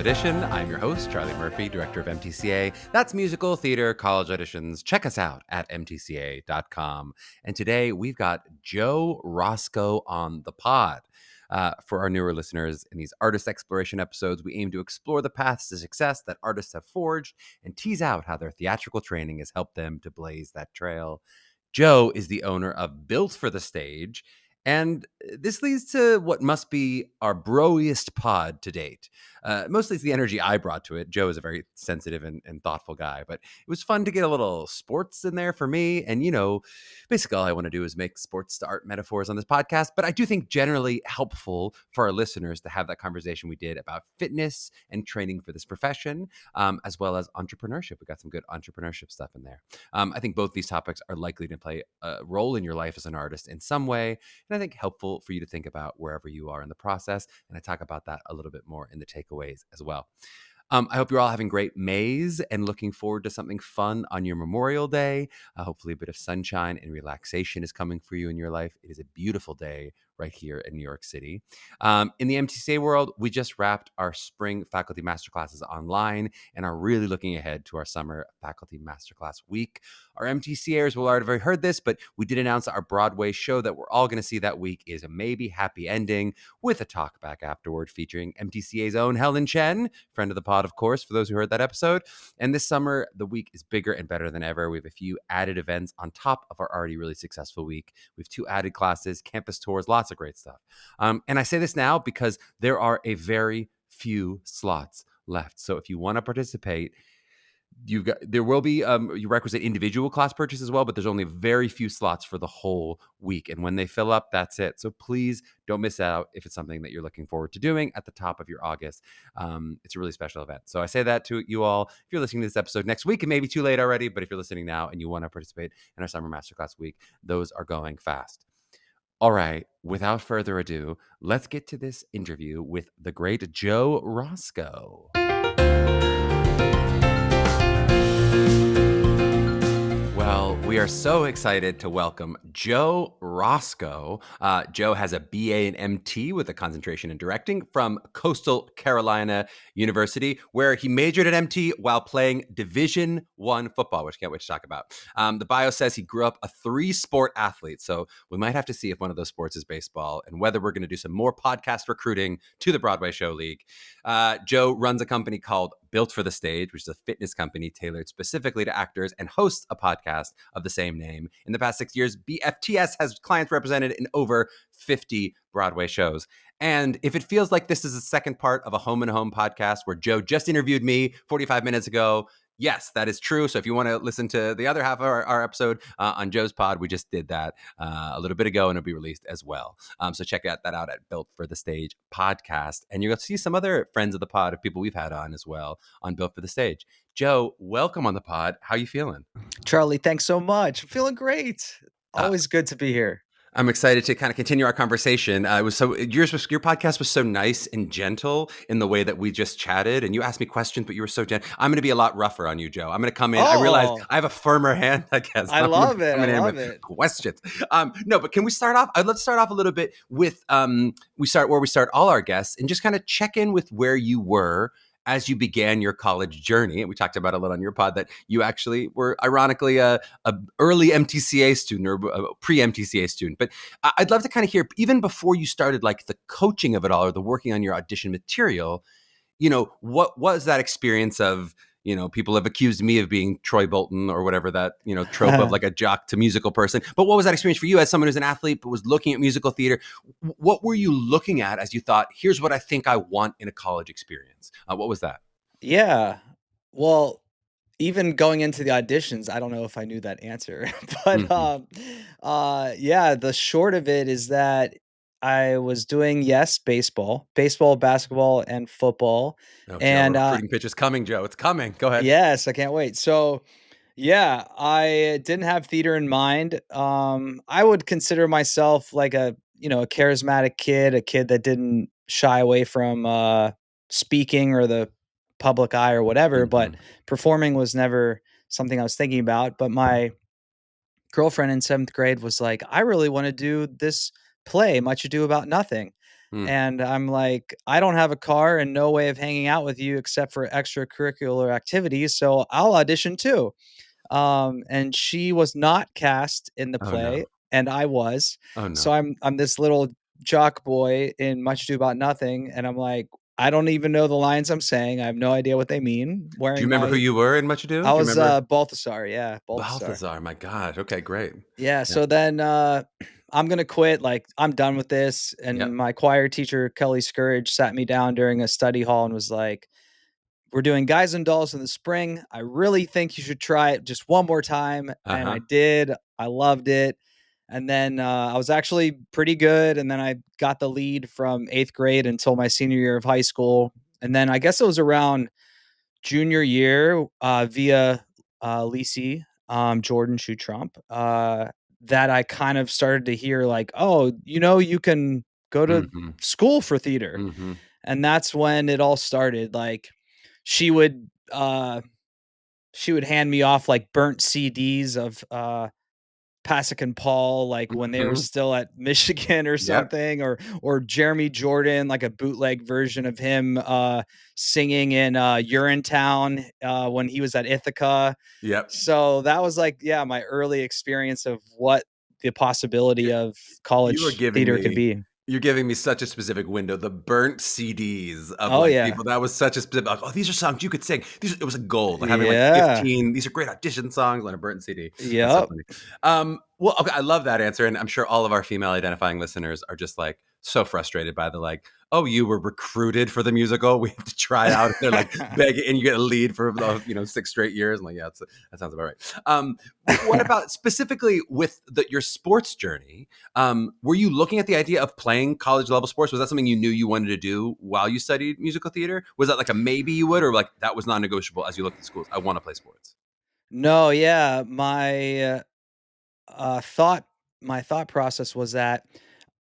Audition. I'm your host, Charlie Murphy, director of MTCA. That's Musical Theater College Auditions. Check us out at mtca.com. And today we've got Joe Rosko on the pod. For our newer listeners, in these artist exploration episodes, we aim to explore the paths to success that artists have forged and tease out how their theatrical training has helped them to blaze that trail. Joe is the owner of Built for the Stage, and this leads to what must be our broiest pod to date. Mostly it's the energy I brought to it. Joe is a very sensitive and thoughtful guy, but it was fun to get a little sports in there for me. And, basically all I want to do is make sports to art metaphors on this podcast. But I do think generally helpful for our listeners to have that conversation we did about fitness and training for this profession, as well as entrepreneurship. We got some good entrepreneurship stuff in there. I think both these topics are likely to play a role in your life as an artist in some way. And I think helpful for you to think about wherever you are in the process. And I talk about that a little bit more in the takeaways as well. I hope you're all having great Mays and looking forward to something fun on your Memorial Day. Hopefully a bit of sunshine and relaxation is coming for you in your life. It is a beautiful day right here in New York City. In the MTCA world, we just wrapped our spring faculty masterclasses online and are really looking ahead to our summer faculty masterclass week. Our MTCAers will already have heard this, but we did announce our Broadway show that we're all going to see that week is a maybe happy ending with a talk back afterward featuring MTCA's own Helen Chen, friend of the pod, of course, for those who heard that episode. And this summer, the week is bigger and better than ever. We have a few added events on top of our already really successful week. We have 2 added classes, campus tours, lots of great stuff. And I say this now because there are a very few slots left. So if you want to participate, there will be you requisite individual class purchase as well, but there's only very few slots for the whole week. And when they fill up, that's it. So please don't miss out if it's something that you're looking forward to doing at the top of your August. It's a really special event. So I say that to you all. If you're listening to this episode next week, it may be too late already, but if you're listening now and you want to participate in our summer masterclass week, those are going fast. All right, without further ado, let's get to this interview with the great Joe Rosko. Well, we are so excited to welcome Joe Rosko. Joe has a BA in MT with a concentration in directing from Coastal Carolina University, where he majored at MT while playing Division I football, which I can't wait to talk about. The bio says he grew up a 3-sport athlete, so we might have to see if one of those sports is baseball and whether we're going to do some more podcast recruiting to the Broadway Show League. Joe runs a company called Built for the Stage, which is a fitness company tailored specifically to actors, and hosts a podcast of the same name. In the past 6 years, BFTS has clients represented in over 50 Broadway shows. And if it feels like this is the second part of a home and home podcast where Joe just interviewed me 45 minutes ago, yes, that is true. So if you want to listen to the other half of our episode on Joe's pod, we just did that a little bit ago and it'll be released as well. So check that out at Built for the Stage podcast. And you'll see some other friends of the pod of people we've had on as well on Built for the Stage. Joe, welcome on the pod. How you feeling? Charlie, thanks so much. I'm feeling great. Always good to be here. I'm excited to kind of continue our conversation. Your podcast was so nice and gentle in the way that we just chatted, and you asked me questions, but you were so gentle. I'm going to be a lot rougher on you, Joe. I'm going to come in. I realize I have a firmer hand, I guess. I love it. Questions. No, but can we start off? I'd love to start off a little bit with we start all our guests and just kind of check in with where you were as you began your college journey. And we talked about a little on your pod that you actually were ironically a early MTCA student or a pre-MTCA student. But I'd love to kind of hear, even before you started like the coaching of it all or the working on your audition material, what was that experience of, people have accused me of being Troy Bolton or whatever that, trope of like a jock to musical person. But what was that experience for you as someone who's an athlete but was looking at musical theater? What were you looking at as you thought, here's what I think I want in a college experience? What was that? Yeah. Well, even going into the auditions, I don't know if I knew that answer. But the short of it is that I was doing, baseball, basketball, and football. Oh, and Joe, recruiting pitch is coming, Joe. It's coming. Go ahead. Yes, I can't wait. So, I didn't have theater in mind. I would consider myself like a charismatic kid, a kid that didn't shy away from speaking or the public eye or whatever, but performing was never something I was thinking about. But my girlfriend in 7th grade was like, I really want to do this play, Much Ado About Nothing. Mm. And I'm like, I don't have a car and no way of hanging out with you except for extracurricular activities. So I'll audition too. And she was not cast in the Oh, no. play, and I was. Oh, So no. I'm this little jock boy in Much Ado About Nothing, and I'm like, I don't even know the lines I'm saying. I have no idea what they mean. Do you Wearing remember who my you were in Much Ado? I Do you was remember? Balthasar, yeah, Balthasar. Balthazar, my god. Okay, great. Yeah, Yeah. so then I'm gonna quit. Like, I'm done with this. And Yep. my choir teacher, Kelly Scourge, sat me down during a study hall and was like, we're doing Guys and Dolls in the spring. I really think you should try it just one more time. And I Uh-huh. did. I loved it. And then I was actually pretty good. And then I got the lead from 8th grade until my senior year of high school. And then I guess it was around junior year via Lisi, Jordan Shoe Trump, that I kind of started to hear like, oh, you can go to Mhm. school for theater. Mhm. And that's when it all started. Like, she would she would hand me off like burnt CDs of Pasek and Paul, like when they were Mhm. still at Michigan or Yep. something, or Jeremy Jordan, like a bootleg version of him singing in Urinetown when he was at Ithaca. Yep. So that was like, yeah, my early experience of what the possibility of You are college giving theater could me be. you're giving me such a specific window. The burnt CDs of, Oh like, yeah. people that was such a specific, like, "Oh, these are songs you could sing. These it was a gold." Like, having, like, Yeah. 15, "These are great audition songs" on a burnt CD. That's so Yep. funny. Well, okay, I love that answer, and I'm sure all of our female identifying listeners are just, like, so frustrated by the, like, "Oh, you were recruited for the musical? We have to try out." And they're, like, begging, and you get a lead for, 6 straight years. I'm like, "Yeah, that sounds about right." What about specifically with your sports journey? Were you looking at the idea of playing college level sports? Was that something you knew you wanted to do while you studied musical theater? Was that like a maybe you would, or like that was non-negotiable as you looked at schools? I want to play sports. No, yeah. Thought my thought process was that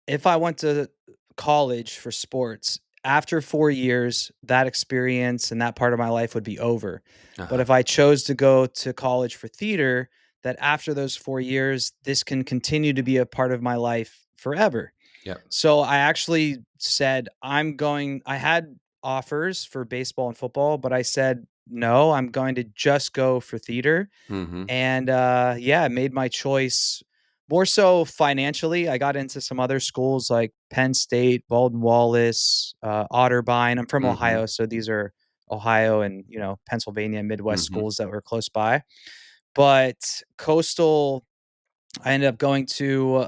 if I went to college for sports, after 4 years, that experience and that part of my life would be over. Uh But huh. if I chose to go to college for theater, that after those 4 years, this can continue to be a part of my life forever. Yep. So I actually said, I had offers for baseball and football, but I said, no, I'm going to just go for theater. Mm-hmm. And yeah, I made my choice more so financially. I got into some other schools like Penn State, Baldwin Wallace, Otterbein. I'm from Mm-hmm. Ohio, so these are Ohio and Pennsylvania Midwest Mm-hmm. schools that were close by. But Coastal, I ended up going to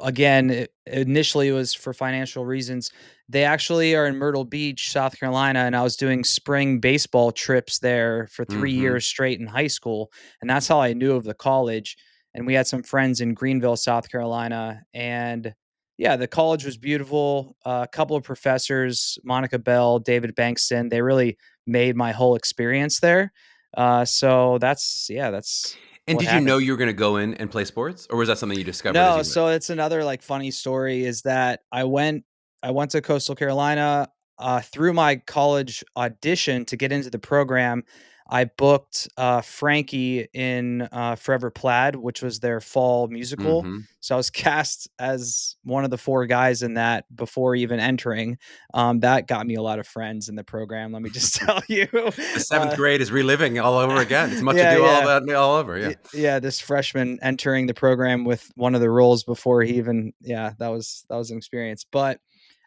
again, initially it was for financial reasons. They actually are in Myrtle Beach, South Carolina, and I was doing spring baseball trips there for 3 Mm-hmm. years straight in high school, and that's how I knew of the college. And we had some friends in Greenville, South Carolina, and yeah, the college was beautiful. A couple of professors, Monica Bell, David Bankston, they really made my whole experience there. So that's And what did you know happened. you were going to go in and play sports, or was that something you discovered as No, you went? so it's another, like, funny story is that I went to Coastal Carolina, through my college audition to get into the program. I booked, Frankie in, Forever Plaid, which was their fall musical. Mm-hmm. So I was cast as one of the 4 guys in that before even entering. That got me a lot of friends in the program, let me just tell you. The seventh Uh grade is reliving all over again. It's much Yeah, ado all yeah. about all over. Yeah. Yeah, this freshman entering the program with one of the roles before he even yeah, that was an experience. But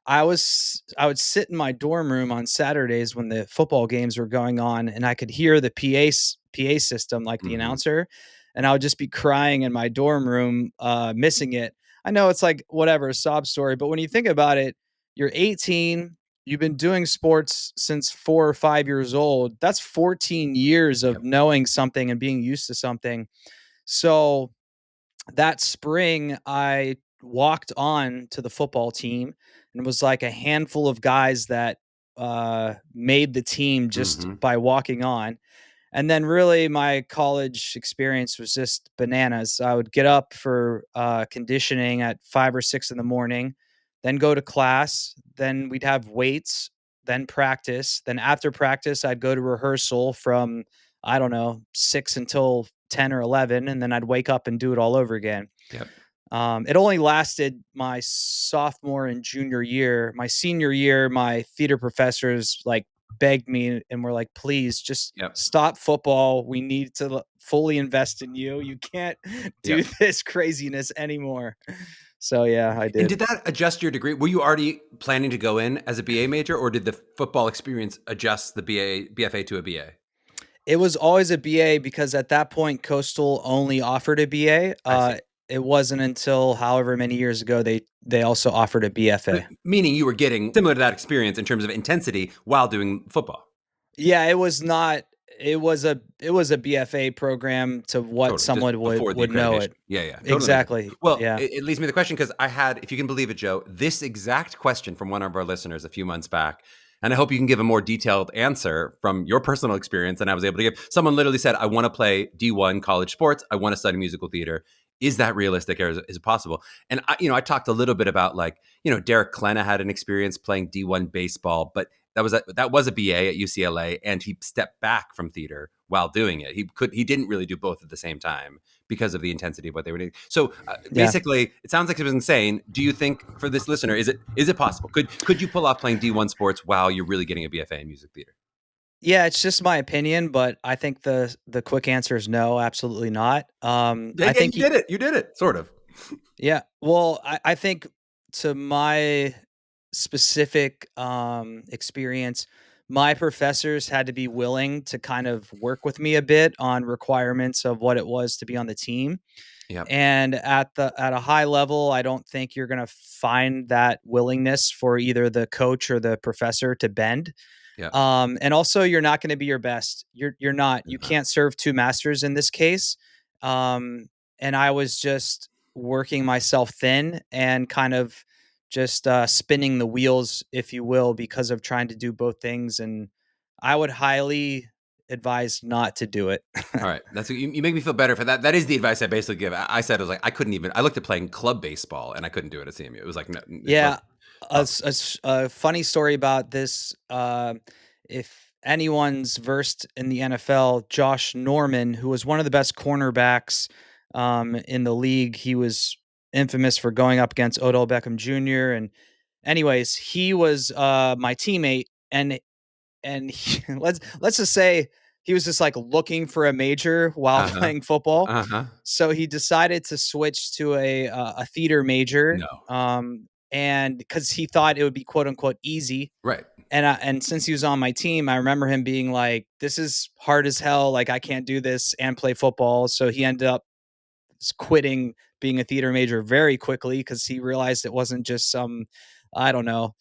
I would sit in my dorm room on Saturdays when the football games were going on, and I could hear the PA system, like the Mm-hmm. announcer, and I would just be crying in my dorm room, missing it. I know it's like whatever, a sob story, but when you think about it, you're 18, you've been doing sports since 4 or 5 years old. That's 14 years of Yep. knowing something and being used to something. So that spring, I walked on to the football team, and it was like a handful of guys that made the team just Mm-hmm. by walking on. And then really my college experience was just bananas. I would get up for conditioning at 5 or 6 in the morning, then go to class, then we'd have weights, then practice. Then after practice, I'd go to rehearsal from, I don't know, 6 until 10 or 11. And then I'd wake up and do it all over again. Yep. It only lasted my sophomore and junior year. My senior year, my theater professors like begged me and were like, please just Yep. stop football. We need to fully invest in you. You can't do Yep. this craziness anymore. So yeah, I And did. did that adjust your degree? Were you already planning to go in as a BA major, or did the football experience adjust the BFA to a BA? It was always a BA because at that point Coastal only offered a BA. I see. It wasn't until however many years ago they also offered a BFA. Meaning you were getting similar to that experience in terms of intensity while doing football. Yeah, it was not it was a BFA program to what Totally, just someone would before the would know accreditation. it. Yeah, yeah, totally makes sense. Exactly. Well, Yeah. it leads me to the question because I had, if you can believe it, Joe, this exact question from one of our listeners a few months back, and I hope you can give a more detailed answer from your personal experience than I was able to give. Someone literally said, "I want to play D1 college sports. I want to study musical theater. Is that realistic, or is it possible?" And I talked a little bit about Derek Klena had an experience playing D1 baseball, but that was a BA at UCLA, and he stepped back from theater while doing it. He didn't really do both at the same time because of the intensity of what they were doing. So Yeah. basically, it sounds like it was insane. Do you think, for this listener, is it possible? Could you pull off playing D1 sports while you're really getting a BFA in music theater? Yeah, it's just my opinion, but I think the quick answer is no, absolutely not. Yeah, I yeah, think you did it. You did it, sort of. yeah. Well, I think to my specific experience, my professors had to be willing to kind of work with me a bit on requirements of what it was to be on the team. Yeah, And at a high level, I don't think you're going to find that willingness for either the coach or the professor to bend. yeah. And also, you're not going to be your best. You're not. You Uh-huh. can't serve two masters in this case. Um, and I was just working myself thin and kind of just spinning the wheels, if you will, because of trying to do both things. And I would highly advise not to do it. All right, you make me feel better for that. That is the advice I basically give. I said, I was like, I couldn't even. I looked at playing club baseball and I couldn't do it at CMU. It was like, no, it Yeah, wasn't possible. a funny story about this. If anyone's versed in the NFL, Josh Norman, who was one of the best cornerbacks in the league, he was infamous for going up against Odell Beckham Jr. And anyways, he was my teammate, and he, let's just say he was just like looking for a major while Uh huh. playing football. Uh huh. So he decided to switch to a theater major, No. and because he thought it would be quote unquote easy. Right. And since he was on my team, I remember him being like, "This is hard as hell. Like I can't do this and play football." So he ended up quitting being a theater major very quickly because he realized it wasn't just some, I don't know,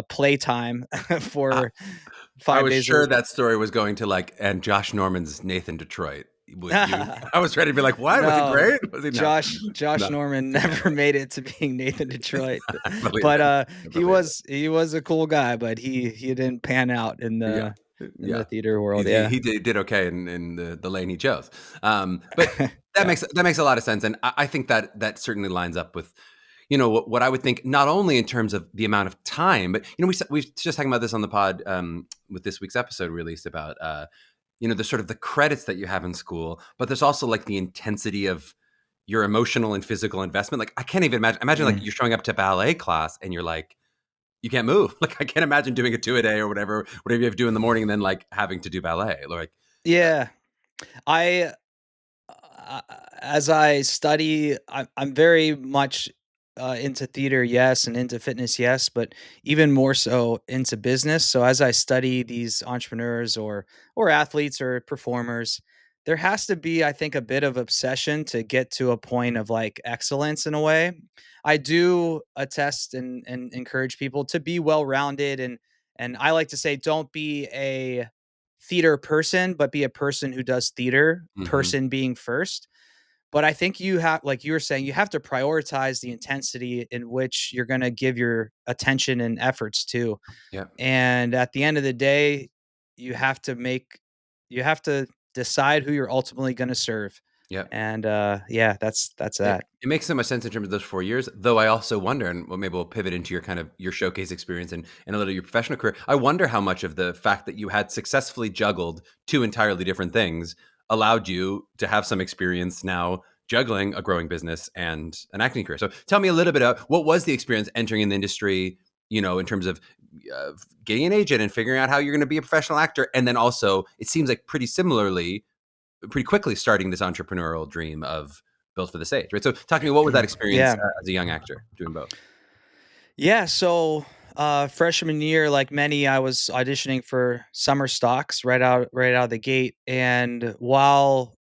playtime for I 5 was days a sure week. that story was going to and Josh Norman's Nathan Detroit. Would you? I was ready to be like, what? Was he No, great? Was he no? Josh No. Norman Didn't pan never out. made it to being Nathan Detroit, I believe but it. I believe it. he was a cool guy, but he didn't pan out Yeah. in the Yeah. theater world. He Yeah, did okay in the lane he chose. But yeah, that makes a lot of sense. And I think that certainly lines up with, what I would think, not only in terms of the amount of time, but, we just talking about this on the pod with this week's episode released about, the sort of the credits that you have in school, but there's also like the intensity of your emotional and physical investment. Like I can't even imagine like mm, you're showing up to ballet class and you're like, you can't move. Like I can't imagine doing a two a day or whatever you have to do in the morning and then like having to do ballet. Like, yeah. I uh, as I study, I'm very much into theater, yes, and into fitness, yes, but even more so into business. So as I study these entrepreneurs or athletes or performers, there has to be, I think, a bit of obsession to get to a point of like excellence in a way. I do attest and encourage people to be well rounded and I like to say, don't be a theater person, but be a person who does theater, mhm. person being first. But I think you have, like you were saying, you have to prioritize the intensity in which you're going to give your attention and efforts to. Yeah, And at the end of the day, you have to you have to decide who you're ultimately going to serve. yeah. And yeah, that's that. It makes so much sense in terms of those 4 years. Though I also wonder, and maybe we'll pivot into your kind of your showcase experience and a little of your professional career. I wonder how much of the fact that you had successfully juggled two entirely different things allowed you to have some experience now juggling a growing business and an acting career. So tell me a little bit about what was the experience entering in the industry, in terms of getting an agent and figuring out how you're going to be a professional actor. And then also, it seems like pretty quickly starting this entrepreneurial dream of Built for the Stage, right? So talk to me, what was that experience Yeah. as a young actor doing both? Yeah. So freshman year, like many, I was auditioning for summer stocks right out of the gate. And while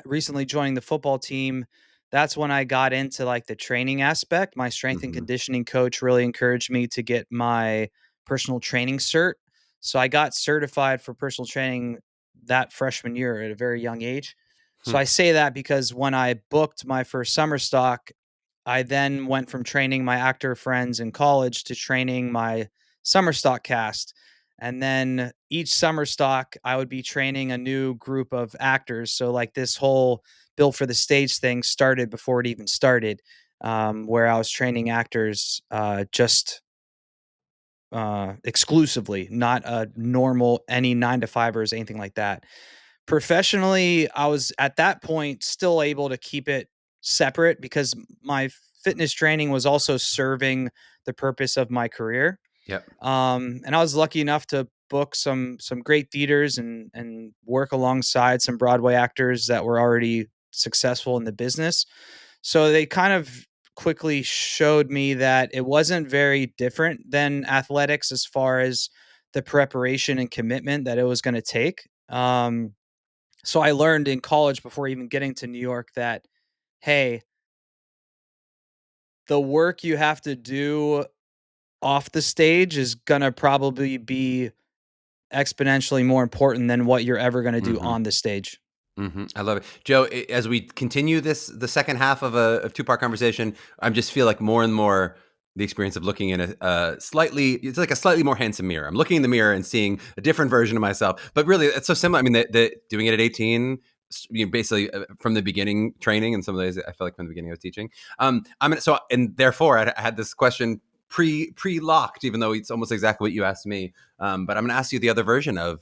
recently joining the football team, that's when I got into like the training aspect. My strength and Mm-hmm. conditioning coach really encouraged me to get my personal training cert. So I got certified for personal training that freshman year at a very young age. So I say that because when I booked my first summer stock, I then went from training my actor friends in college to training my summer stock cast. And then each summer stock, I would be training a new group of actors. So, like, this whole Built for the Stage thing started before it even started, where I was training actors just exclusively, not a normal, any 9 to 5ers, anything like that. Professionally, I was at that point still able to keep it separate because my fitness training was also serving the purpose of my career. Yep. And I was lucky enough to book some great theaters and work alongside some Broadway actors that were already successful in the business. So they kind of quickly showed me that it wasn't very different than athletics as far as the preparation and commitment that it was going to take. So I learned in college before even getting to New York that, hey, the work you have to do off the stage is going to probably be exponentially more important than what you're ever going to do Mm-hmm. on the stage. Mm-hmm. I love it, Joe. As we continue the second half of a two-part conversation, I just feel like more and more the experience of looking in it's like a slightly more handsome mirror. I'm looking in the mirror and seeing a different version of myself. But really, it's so similar. I mean, the doing it at 18, basically from the beginning training, and some of those I feel like from the beginning I was teaching. And therefore I had this question pre-locked, even though it's almost exactly what you asked me. But I'm going to ask you the other version of,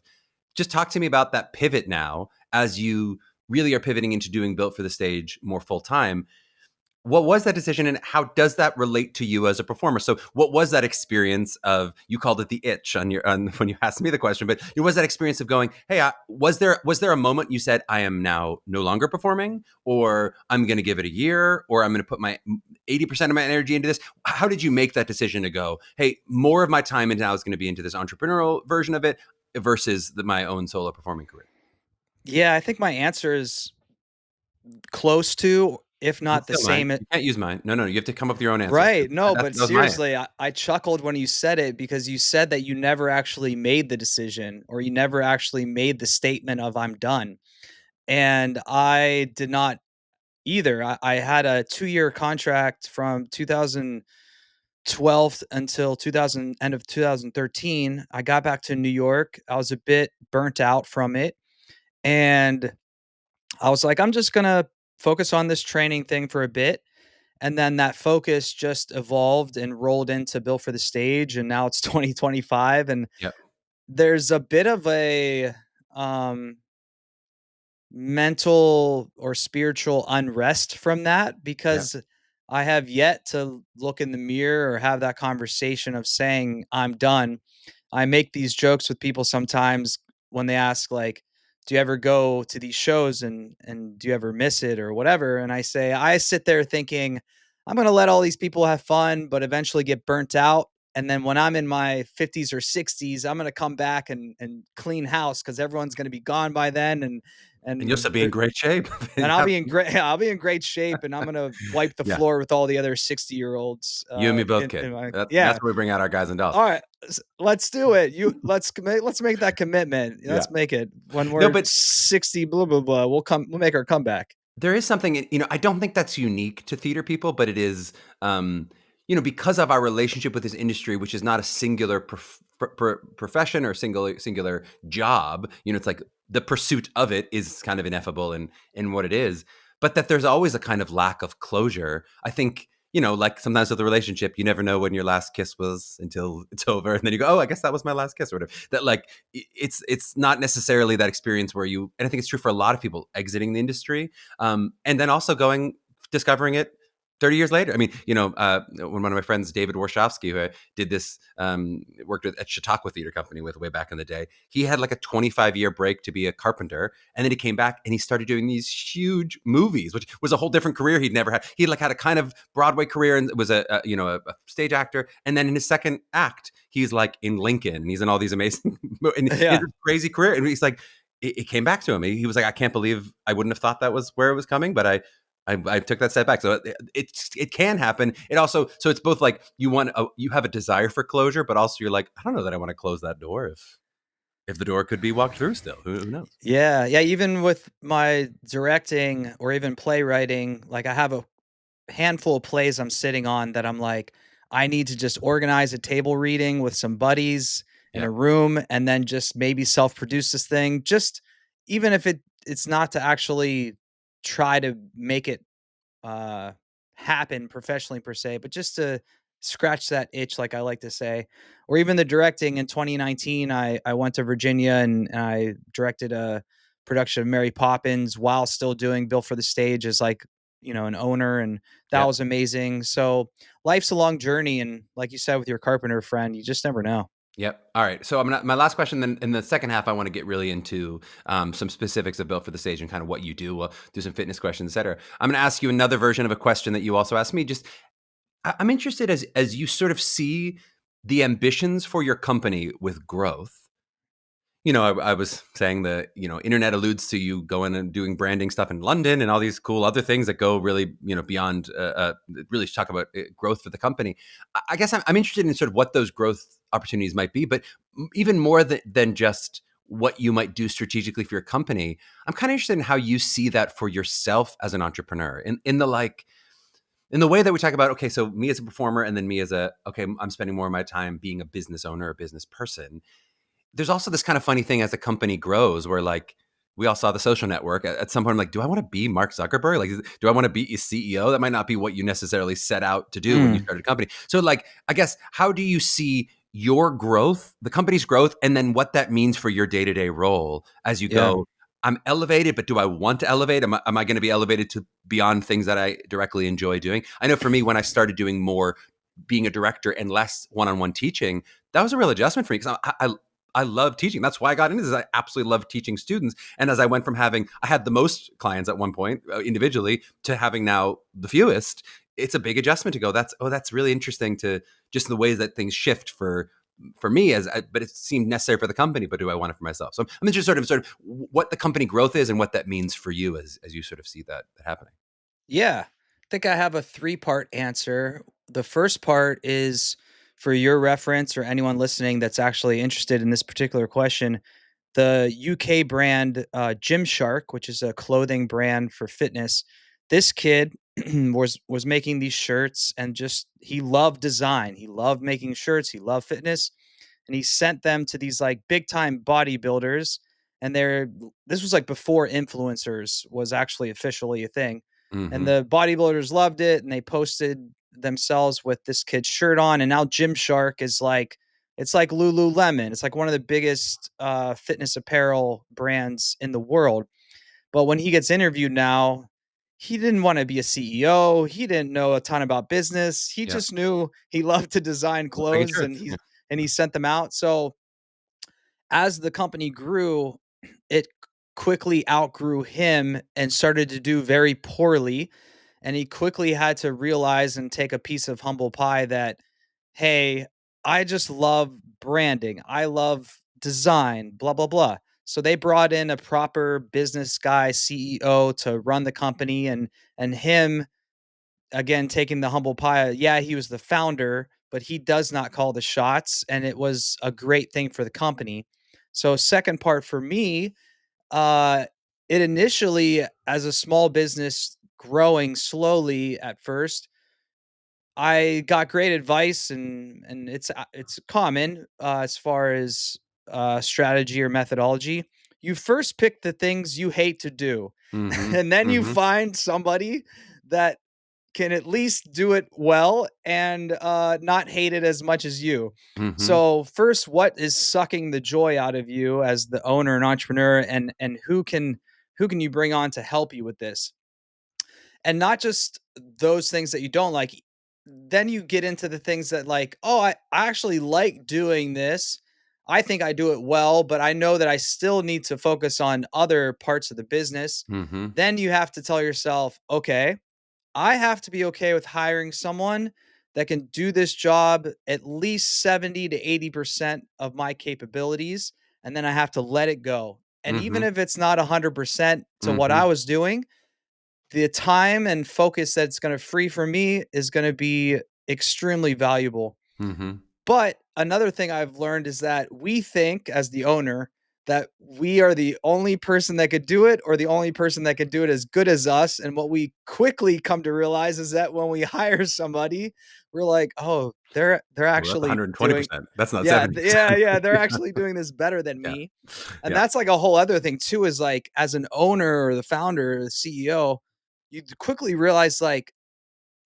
just talk to me about that pivot now as you really are pivoting into doing Built for the Stage more full time. What was that decision, and how does that relate to you as a performer? So what was that experience of, you called it the itch on when you asked me the question, but it was that experience of going, hey, was there a moment you said, I am now no longer performing, or I'm going to give it a year, or I'm going to put my 80% of my energy into this? How did you make that decision to go, hey, more of my time now is going to be into this entrepreneurial version of it versus my own solo performing career? Yeah, I think my answer is close to, if You can not the steal mine. same. You can't use mine. No, you have to come up with your own answer. Right. No, That but was my seriously, I chuckled when you said it because you said that you never actually made the decision or you never actually made the statement of I'm done. And I did not either. I had a 2-year contract from 2012 until 2000, end of 2013. I got back to New York. I was a bit burnt out from it. And I was like, I'm just going to focus on this training thing for a bit. And then that focus just evolved and rolled into Built for the Stage. And now it's 2025. And Yep. there's a bit of a um, mental or spiritual unrest from that Yep. because I have yet to look in the mirror or have that conversation of saying, I'm done. I make these jokes with people sometimes when they ask, like, do you ever go to these shows and do you ever miss it or whatever? And I say, I sit there thinking, I'm going to let all these people have fun, but eventually get burnt out. And then when I'm in my 50s or 60s, I'm going to come back and clean house because everyone's going to be gone by then. And you'll And still be in great shape. and I'll be in great I'll be in great shape, and I'm gonna wipe the Yeah. floor with all the other 60-year-olds, You and me both, in kid. my That's yeah. where we bring out our guys and dolls. Alright, let's do it. Let's make that commitment. Yeah. Let's make it. When No, we're but 60, blah, blah, blah, we'll make our comeback. there is something, I don't think that's unique to theater people, but it is, because of our relationship with this industry, which is not a singular profession or singular job. It's like the pursuit of it is kind of ineffable in what it is, but that there's always a kind of lack of closure. I think like sometimes with a relationship, you never know when your last kiss was until it's over, and then you go, "Oh, I guess that was my last kiss," or whatever. That like it's not necessarily that experience where you, and I think it's true for a lot of people exiting the industry, and then also going discovering it 30 years later. I mean, when one of my friends, David Warshawski, who I did this, worked at Chautauqua Theater Company with way back in the day, he had like a 25-year break to be a carpenter. And then he came back and he started doing these huge movies, which was a whole different career he'd never had. He like had a kind of Broadway career and was a stage actor. And then in his second act, he's like in Lincoln and he's in all these amazing, and he has Yeah. a crazy career. And he's like, it came back to him. He was like, I can't believe I wouldn't have thought that was where it was coming, but I took that step back. So it can happen. It also, so it's both like you have a desire for closure, but also you're like, I don't know that I want to close that door if the door could be walked through still. Who knows? Yeah. Yeah. Even with my directing or even playwriting, like I have a handful of plays I'm sitting on that I'm like, I need to just organize a table reading with some buddies in Yeah. a room and then just maybe self-produce this thing. Just even if it's not to actually try to make it uh happen professionally per se, but just to scratch that itch, like I like to say. Or even the directing in 2019, I went to Virginia and I directed a production of Mary Poppins while still doing Built for the Stage as like, an owner, and that Yep. was amazing. So life's a long journey, and like you said with your carpenter friend, you just never know. Yep. All right. So my last question. Then in the second half, I want to get really into some specifics of Built for the Stage and kind of what you do. We'll do some fitness questions, et cetera. I'm going to ask you another version of a question that you also asked me. Just I'm interested as you sort of see the ambitions for your company with growth. I was saying the internet alludes to you going and doing branding stuff in London and all these cool other things that go really beyond really talk about growth for the company. I guess I'm interested in sort of what those growth opportunities might be, but even more than just what you might do strategically for your company. I'm kind of interested in how you see that for yourself as an entrepreneur in the way that we talk about, okay, so me as a performer and then me as I'm spending more of my time being a business owner, a business person. There's also this kind of funny thing as the company grows where like we all saw The Social Network. At some point, I'm like, do I want to be Mark Zuckerberg? Like, do I want to be a CEO? That might not be what you necessarily set out to do when you Mm, started a company. So like, I guess, how do you see your growth, the company's growth, and then what that means for your day-to-day role as you yeah. go, I'm elevated, but do I want to elevate? Am I going to be elevated to beyond things that I directly enjoy doing? I know for me, when I started doing more being a director and less one-on-one teaching, that was a real adjustment for me because I love teaching. That's why I got into this. I absolutely love teaching students. And as I went from I had the most clients at one point individually to having now the fewest, it's a big adjustment to go, that's really interesting to just the ways that things shift for me but it seemed necessary for the company, but do I want it for myself? So I'm interested sort of what the company growth is and what that means for you as you sort of see that happening. Yeah. I think I have a three-part answer. The first part is for your reference or anyone listening that's actually interested in this particular question. The UK brand Gymshark, which is a clothing brand for fitness. This kid was making these shirts and just he loved design. He loved making shirts. He loved fitness, and he sent them to these like big time bodybuilders. And this was like before influencers was actually officially a thing. And Mm-hmm. the bodybuilders loved it, and they posted themselves with this kid's shirt on. And now Gymshark is like it's like Lululemon. It's like one of the biggest fitness apparel brands in the world. But when he gets interviewed now, he didn't want to be a CEO. He didn't know a ton about business. He Yeah. just knew he loved to design Love making clothes, and shirts. Yeah. he sent them out. So as the company grew, it quickly outgrew him and started to do very poorly. And he quickly had to realize and take a piece of humble pie that, hey, I just love branding. I love design, blah, blah, blah. So they brought in a proper business guy, CEO, to run the company, and him again taking the humble pie. Yeah, he was the founder, but he does not call the shots, and it was a great thing for the company. So second part for me, uh it initially as a small business growing slowly at first, I got great advice, and it's common as far as strategy or methodology. You first pick the things you hate to do, Mm-hmm. and then you Mm-hmm. find somebody that can at least do it well and not hate it as much as you. Mm-hmm. So first, what is sucking the joy out of you as the owner and entrepreneur, and who can you bring on to help you with this? And not just those things that you don't like. Then you get into the things that like, oh, I actually like doing this. I think I do it well, but I know that I still need to focus on other parts of the business. Mm-hmm. Then you have to tell yourself, okay, I have to be okay with hiring someone that can do this job at least 70 to 80% of my capabilities. And then I have to let it go. And Mm-hmm. even if it's not 100% to what Mm-hmm. I was doing, the time and focus that's going to free for me is going to be extremely valuable. Mm-hmm. But another thing I've learned is that we think, as the owner, that we are the only person that could do it or the only person that could do it as good as us. And what we quickly come to realize is that when we hire somebody, we're like, oh, they're Well, that's actually doing 120%. That's not yeah, 70%. they're actually doing this better than Yeah. me. And Yeah. that's like a whole other thing too, is like as an owner or the founder or the CEO, you quickly realize like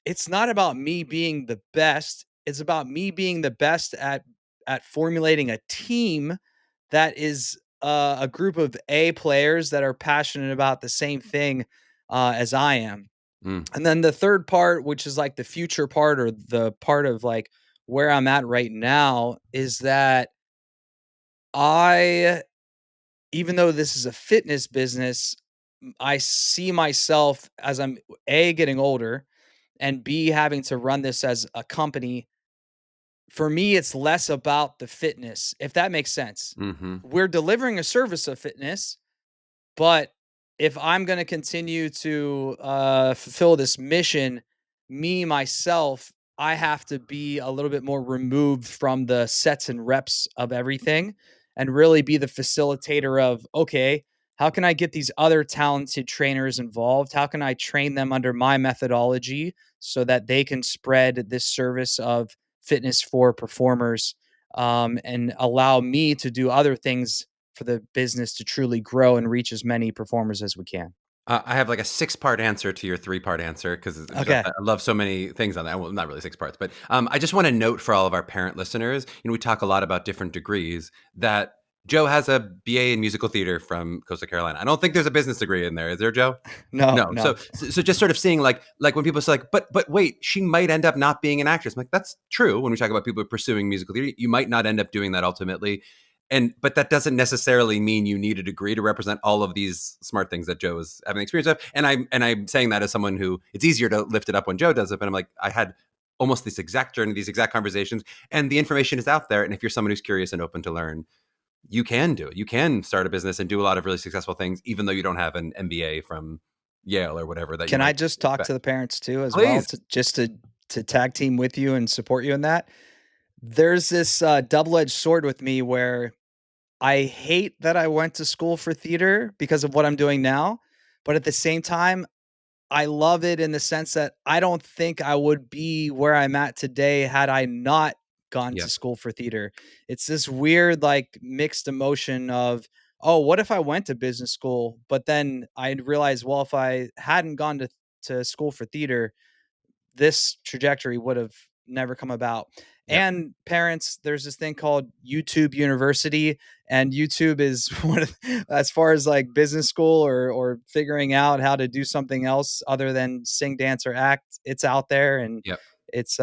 it's not about me being the best. It's about me being the best at formulating a team that is a group of A players that are passionate about the same thing as I am. Mm. And then the third part, which is like the future part or the part of like where I'm at right now, is that I, even though this is a fitness business, I see myself as I'm A, getting older, and B, having to run this as a company. For me, it's less about the fitness, if that makes sense. Mm-hmm. We're delivering a service of fitness, but if I'm gonna continue to, fulfill this mission, me, myself, I have to be a little bit more removed from the sets and reps of everything and really be the facilitator of, "Okay, how can I get these other talented trainers involved? How can I train them under my methodology so that they can spread this service of fitness for performers, and allow me to do other things for the business to truly grow and reach as many performers as we can." I have like a six-part answer to your three-part answer because Okay. I love so many things on that. Well, not really six parts, but I just want to note for all of our parent listeners, we talk a lot about different degrees, that Joe has a BA in musical theater from Coastal Carolina. I don't think there's a business degree in there. Is there, Joe? No, No. So, no. so just sort of seeing like when people say like, but wait, she might end up not being an actress. I'm like, that's true. When we talk about people pursuing musical theater, you might not end up doing that ultimately. But that doesn't necessarily mean you need a degree to represent all of these smart things that Joe is having experience of. And I'm saying that as someone who, it's easier to lift it up when Joe does it, but I'm like, I had almost this exact journey, these exact conversations, and the information is out there. And if you're someone who's curious and open to learn, you can do it. You can start a business and do a lot of really successful things, even though you don't have an MBA from Yale or whatever that you Can I might just talk expect. to the parents too as well, Please. to tag team with you and support you in that? There's this, double-edged sword with me where I hate that I went to school for theater because of what I'm doing now, but at the same time, I love it in the sense that I don't think I would be where I'm at today had I not gone Yeah. to school for theater. It's this weird, like, mixed emotion of, oh, what if I went to business school? But then I realized, well, if I hadn't gone to school for theater, this trajectory would have never come about. Yep. And parents, there's this thing called YouTube University, and YouTube is one of, as far as like business school or figuring out how to do something else other than sing, dance, or act. It's out there, and Yep. it's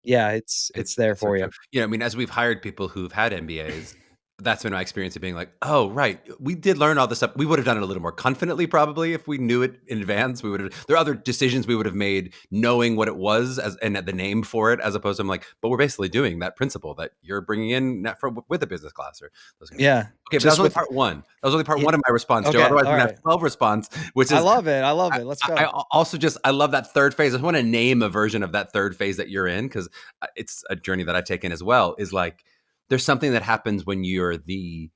yeah, it's there It's so for true. you. I mean, as we've hired people who've had MBAs, that's been my experience of being like, oh, right, we did learn all this stuff. We would have done it a little more confidently, probably, if we knew it in advance. We would have. There are other decisions we would have made knowing what it was and the name for it, as opposed to I'm like, but we're basically doing that principle that you're bringing in with a business class or those kind of things. Yeah, Okay, but that was just only with part one. That was only part yeah. one of my response, Joe. Okay, Otherwise, all we're gonna right. have 12 response, which I is love it. I love it. Let's I go. also just I love that third phase. I just want to name a version of that third phase that you're in because it's a journey that I've taken as well. Is like there's something that happens when you're the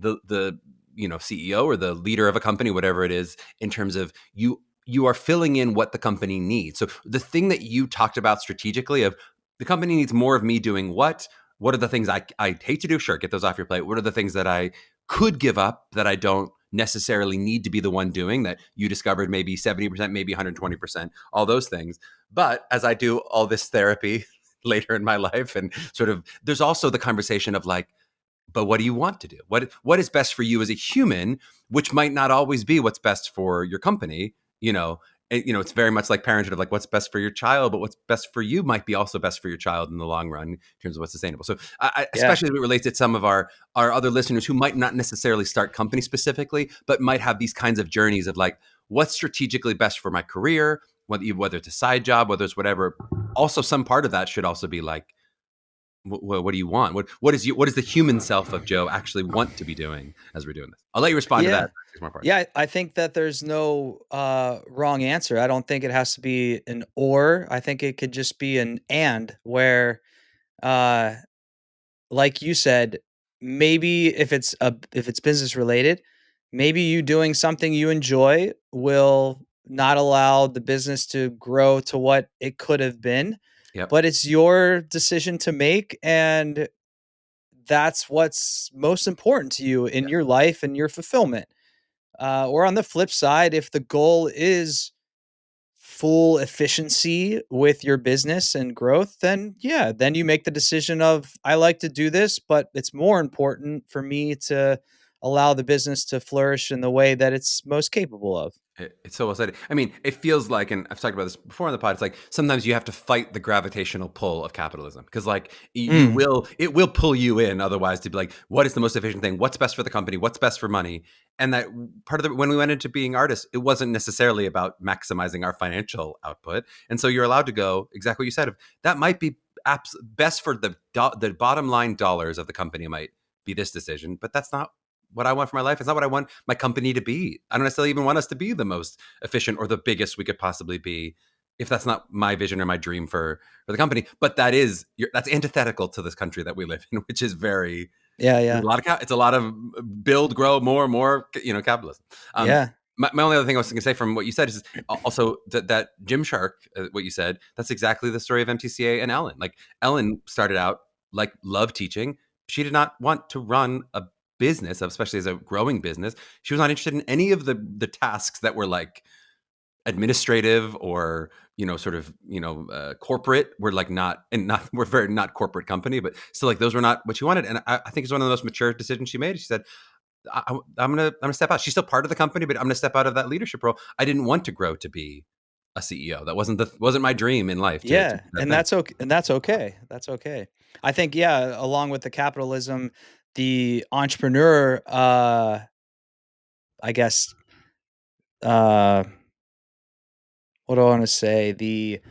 CEO or the leader of a company, whatever it is, in terms of you are filling in what the company needs. So the thing that you talked about strategically of the company needs more of me doing what? What are the things I hate to do? Sure, get those off your plate. What are the things that I could give up that I don't necessarily need to be the one doing, that you discovered maybe 70%, maybe 120%, all those things. But as I do all this therapy later in my life, and sort of, there's also the conversation of like, but what do you want to do? What is best for you as a human, which might not always be what's best for your company. It's very much like parenthood, of like what's best for your child, but what's best for you might be also best for your child in the long run in terms of what's sustainable. So Yeah. especially as it relates to some of our other listeners who might not necessarily start companies specifically, but might have these kinds of journeys of like, what's strategically best for my career, whether it's a side job, whether it's whatever. Also, some part of that should also be like, what do you want? What is the human self of Joe actually want to be doing as we're doing this? I'll let you respond to Yeah. that. Six more parts. Yeah, I think that there's no wrong answer. I don't think it has to be an or. I think it could just be an and, where uh like you said, maybe if it's business related, maybe you doing something you enjoy will not allow the business to grow to what it could have been, Yep. but it's your decision to make, and that's what's most important to you in Yeah. your life and your fulfillment. Or on the flip side, if the goal is full efficiency with your business and growth, then yeah, then you make the decision of, I like to do this, but it's more important for me to allow the business to flourish in the way that it's most capable of. It's so well said. I mean, it feels like, and I've talked about this before on the pod, it's like sometimes you have to fight the gravitational pull of capitalism, because like Mm, it will pull you in otherwise, to be like, what is the most efficient thing? What's best for the company? What's best for money? And that part of when we went into being artists, it wasn't necessarily about maximizing our financial output. And so you're allowed to go exactly what you said, of that might be best for the bottom line dollars of the company, might be this decision, but that's not what I want for my life. It's not what I want my company to be. I don't necessarily even want us to be the most efficient or the biggest we could possibly be, if that's not my vision or my dream for the company. But that's antithetical to this country that we live in, which is very, yeah, there's yeah, it's a lot of build, grow, more and more, capitalism. yeah. My only other thing I was going to say from what you said is also that Gymshark, what you said, that's exactly the story of MTCA and Ellen. Like, Ellen started out like love teaching. She did not want to run a business, especially as a growing business. She was not interested in any of the tasks that were like administrative or sort of corporate. We're like not, and not, we're very not corporate company, but still, like, those were not what she wanted. And I think it's one of the most mature decisions she made. She said, I'm gonna step out. She's still part of the company, but I'm gonna step out of that leadership role. I didn't want to grow to be a CEO. That wasn't my dream in life to Yeah, do that and thing. that's okay. And that's okay. That's okay. I think, yeah, along with the capitalism, the entrepreneur, I guess, uh, what do I want to say? The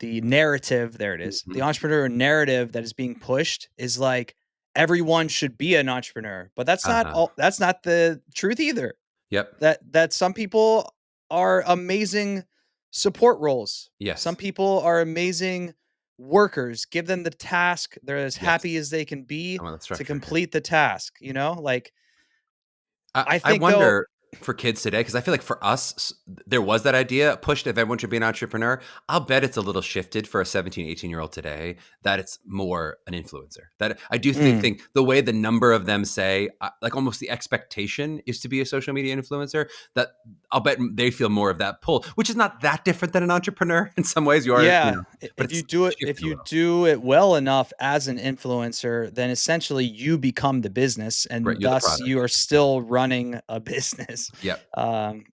narrative, there it is. The Mhm. entrepreneur narrative that is being pushed is like, everyone should be an entrepreneur, but Uh-huh. that's not the truth either. Yep. That some people are amazing support roles. Some Yes. people are amazing workers. Give them the task, they're as Yes. happy as they can be I want that to structure. Yeah. complete the task, like, I I think though. wonder for kids today, because I feel like for us, there was that idea pushed if everyone should be an entrepreneur. I'll bet it's a little shifted for a 17, 18-year-old today, that it's more an influencer. That I do Mm, think the way the number of them say, like, almost the expectation is to be a social media influencer, that I'll bet they feel more of that pull, which is not that different than an entrepreneur in some ways. You are, yeah, but if you it's do it, if shifting a you little. do it well enough as an influencer, then essentially you become the business, Right. and You're the thus product. you are Yeah. still running a business, Yep.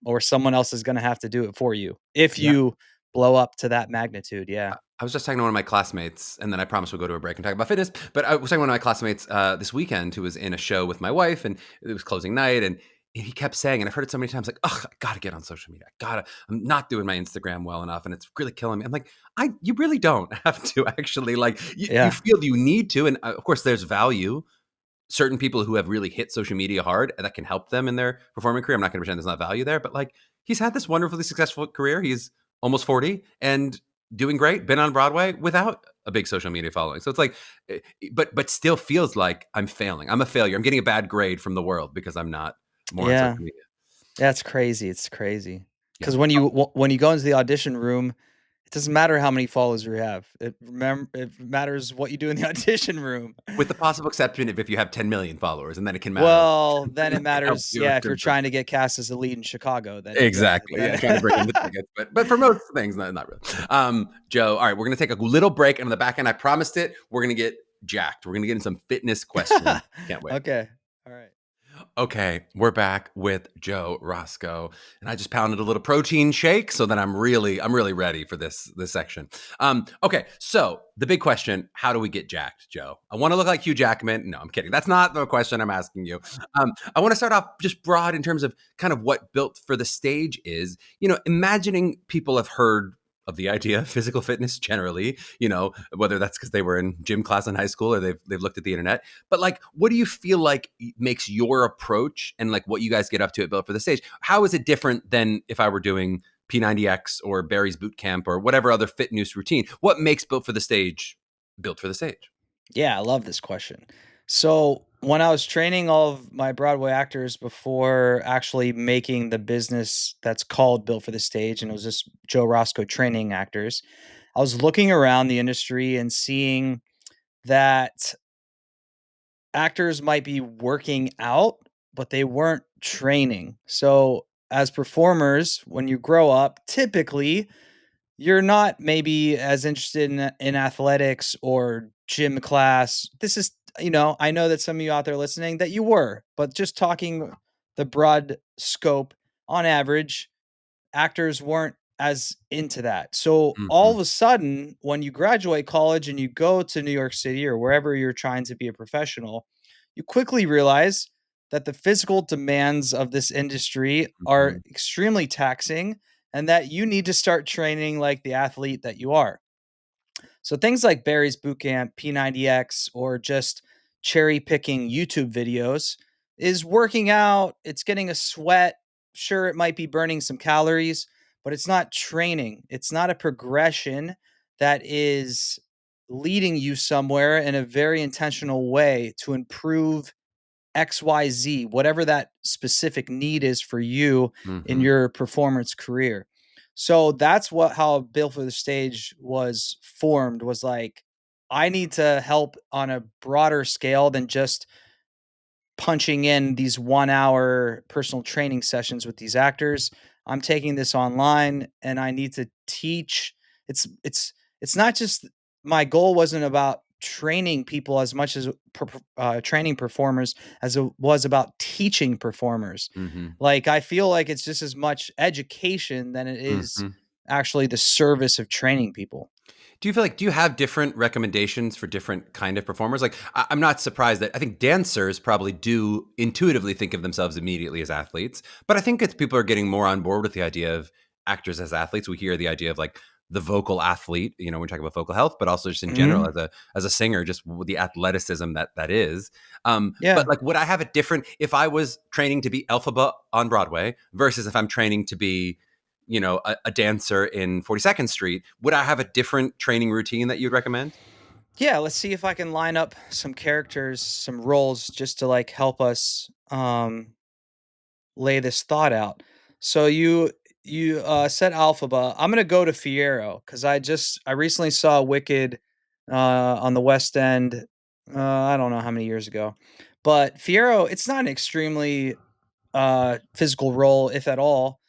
or someone else is going to have to do it for you if Yeah. you blow up to that magnitude. Yeah, I was just talking to one of my classmates, and then I promised we'll go to a break and talk about fitness. But I was talking to one of my classmates this weekend, who was in a show with my wife, and it was closing night, and he kept saying, and I've heard it so many times, like, "Ugh, I gotta get on social media. I'm not doing my Instagram well enough, and it's really killing me." I'm like, you really don't have to actually, like, you yeah, feel you need to, and of course, there's value. Certain people who have really hit social media hard, and that can help them in their performing career. I'm not going to pretend there's not value there, but like, he's had this wonderfully successful career. He's almost 40 and doing great. Been on Broadway without a big social media following. So it's like, but still feels like I'm failing. I'm a failure. I'm getting a bad grade from the world because I'm not more on social yeah. media. That's crazy. It's crazy Yeah. because when you go into the audition room, It doesn't matter how many followers you have. It matters what you do in the audition room. With the possible exception of if you have 10 million followers, and then it can matter. Well, then it That can help matters, you in yeah, if you're terms of trying to get cast as a lead in Chicago, then yeah, exactly, then yeah, trying to bring in the tickets, but for most things, not really. Joe, all right, we're gonna take a little break, and on the back end, I promised it, we're gonna get jacked. We're gonna get in some fitness questions. Can't wait. Okay. All right. Okay, we're back with Joe Rosko, and I just pounded a little protein shake so that I'm really ready for this section. Okay, so the big question: how do we get jacked, Joe? I want to look like Hugh Jackman. No, I'm kidding. That's not the question I'm asking you. I want to start off just broad in terms of kind of what Built for the Stage is. Imagining people have heard of the idea of physical fitness generally, whether that's because they were in gym class in high school or they've looked at the internet. But like, what do you feel like makes your approach and like what you guys get up to at Built for the Stage? How is it different than if I were doing P90X or Barry's Boot Camp or whatever other fitness routine? What makes Built for the Stage Built for the Stage? Yeah, I love this question. So, when I was training all of my Broadway actors before actually making the business that's called Built for the Stage, and it was just Joe Roscoe training actors, I was looking around the industry and seeing that actors might be working out, but they weren't training. So, as performers, when you grow up, typically you're not maybe as interested in athletics or gym class. This is, I know that some of you out there listening that you were, but just talking the broad scope, on average, actors weren't as into that. So all Hmm. of a sudden, when you graduate college and you go to New York City or wherever you're trying to be a professional, you quickly realize that the physical demands of this industry are Hmm. extremely taxing and that you need to start training like the athlete that you are. So things like Barry's Bootcamp, P90X, or just cherry picking YouTube videos is working out. It's getting a sweat. Sure, it might be burning some calories, but it's not training. It's not a progression that is leading you somewhere in a very intentional way to improve XYZ, whatever that specific need is for you in Hmm. your performance career. So that's how Built for the Stage was formed, was like, I need to help on a broader scale than just punching in these 1 hour personal training sessions with these actors. I'm taking this online and I need to teach. It's not just, my goal wasn't about training people as much as training performers as it was about teaching performers. Hmm. Like, I feel like it's just as much education than it is Hmm. actually the service of training people. Do you have different recommendations for different kind of performers? Like, I'm not surprised that I think dancers probably do intuitively think of themselves immediately as athletes, but I think it's people are getting more on board with the idea of actors as athletes. We hear the idea of like the vocal athlete, we're talking about vocal health, but also just in general Mhm. as a singer, just with the athleticism that is. But Yeah. like, would I have a different if I was training to be Elphaba on Broadway versus if I'm training to be a dancer in 42nd Street, would I have a different training routine that you'd recommend? Yeah, let's see if I can line up some characters, some roles just to like help us lay this thought out. So you said Alphaba. I'm gonna go to Fiero because I recently saw Wicked on the West End. I don't know how many years ago, but Fiero, it's not an extremely physical role, if at all,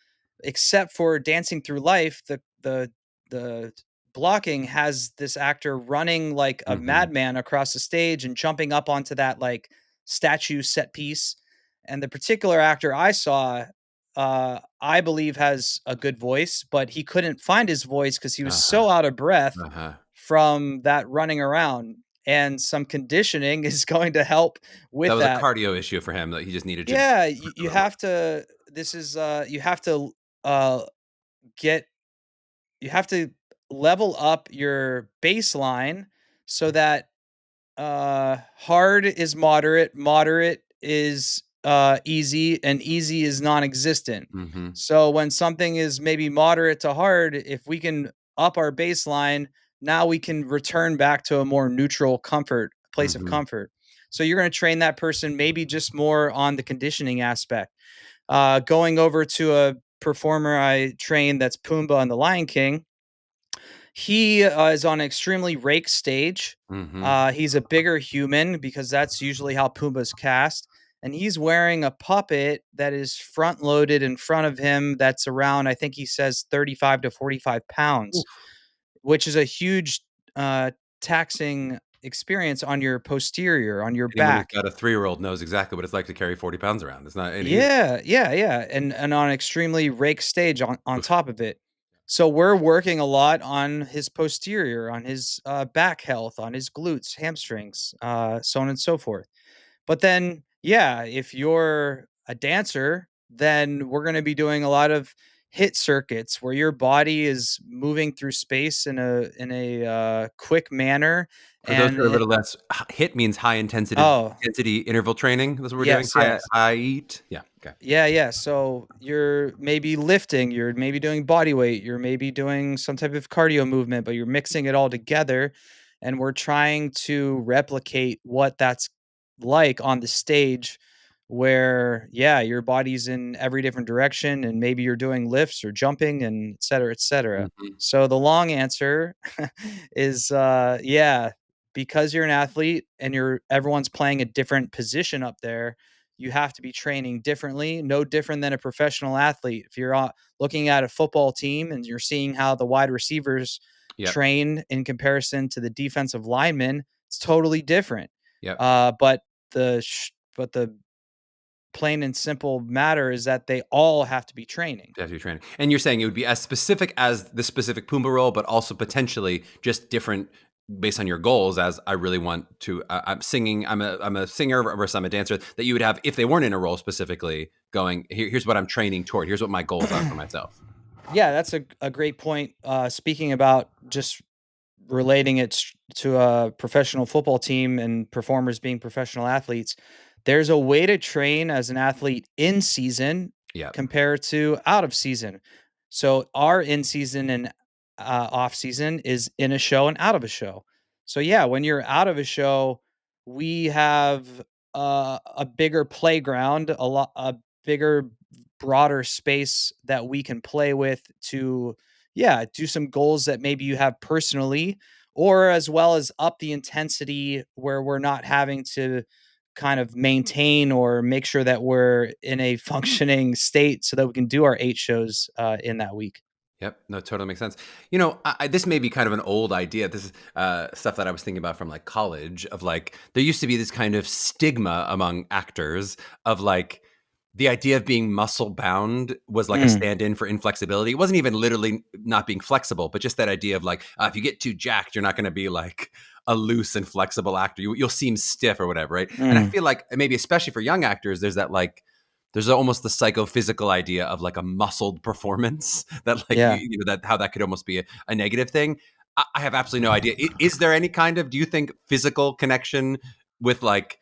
except for dancing through life. The blocking has this actor running like a Mhm. madman across the stage and jumping up onto that like statue set piece. And the particular actor I saw, I believe has a good voice, but he couldn't find his voice because he was Uh-huh, so out of breath uh-huh. from that running around. And some conditioning is going to help That with was a that. cardio issue for him that he just needed to Yeah, push a you little more. have to, you have to uh get you have to level up your baseline so that hard is moderate, moderate is easy, and easy is non-existent. Mhm, So when something is maybe moderate to hard, if we can up our baseline, now we can return back to a more neutral comfort, place of mhm. comfort. So you're going to train that person maybe just more on the conditioning aspect. Going over to a performer I trained that's Pumbaa in The Lion King, He is on an extremely rake stage. Mm-hmm. He's a bigger human because that's usually how Pumbaa's cast. And he's wearing a puppet that is front loaded in front of him. That's around, I think he says 35 to 45 pounds, which is a huge taxing experience on your posterior, on your Anyone who's back. got a 3-year-old knows exactly what it's like to carry 40 pounds around. It's not ain't easy. Yeah, and on extremely rake stage on top of it. So we're working a lot on his posterior, on his back health, on his glutes, hamstrings, so on and so forth. But then, yeah, if you're a dancer, then we're going to be doing a lot of hit circuits where your body is moving through space in a quick manner. For those And who are a little less, HIIT means high oh, intensity interval training. That's what we're doing. yes, High yes. high eat. Yeah. Okay. Yeah. So you're maybe lifting, you're maybe doing body weight, you're maybe doing some type of cardio movement, but you're mixing it all together. And we're trying to replicate what that's like on the stage where, yeah, your body's in every different direction and maybe you're doing lifts or jumping and et cetera, et cetera. Mhm. So the long answer is yeah, because you're an athlete and everyone's playing a different position up there, you have to be training differently, no different than a professional athlete. If you're looking at a football team and you're seeing how the wide receivers Yep. train in comparison to the defensive linemen, it's totally different. Yep. But the plain and simple matter is that they all have to be training. Have to be training. And you're saying it would be as specific as the specific Pumbaa role, but also potentially just different based on your goals. As I really want to, I'm singing. I'm a singer versus I'm a dancer. That you would have if they weren't in a role specifically. Going here's what I'm training toward. Here's what my goals are for myself. Yeah, that's a great point. Speaking about just relating it to a professional football team and performers being professional athletes, there's a way to train as an athlete in season Yep. compared to out of season. So our in season and off season is in a show and out of a show. So yeah, when you're out of a show, we have a bigger playground, a bigger, broader space that we can play with to, yeah, do some goals that maybe you have personally, or as well as up the intensity where we're not having to kind of maintain or make sure that we're in a functioning state so that we can do our 8 shows in that week. Yep. No, totally makes sense. This may be kind of an old idea. This is stuff that I was thinking about from like college. Of like, there used to be this kind of stigma among actors of like the idea of being muscle bound was like a Mm, stand in for inflexibility. It wasn't even literally not being flexible, but just that idea of like, if you get too jacked, you're not going to be like a loose and flexible actor. You'll seem stiff or whatever, right? And I mm, feel like maybe especially for young actors, there's that like there's almost the psychophysical idea of like a muscled performance that like yeah. that how that could almost be a negative thing. I have absolutely no idea. Is there any kind of, do you think, physical connection with like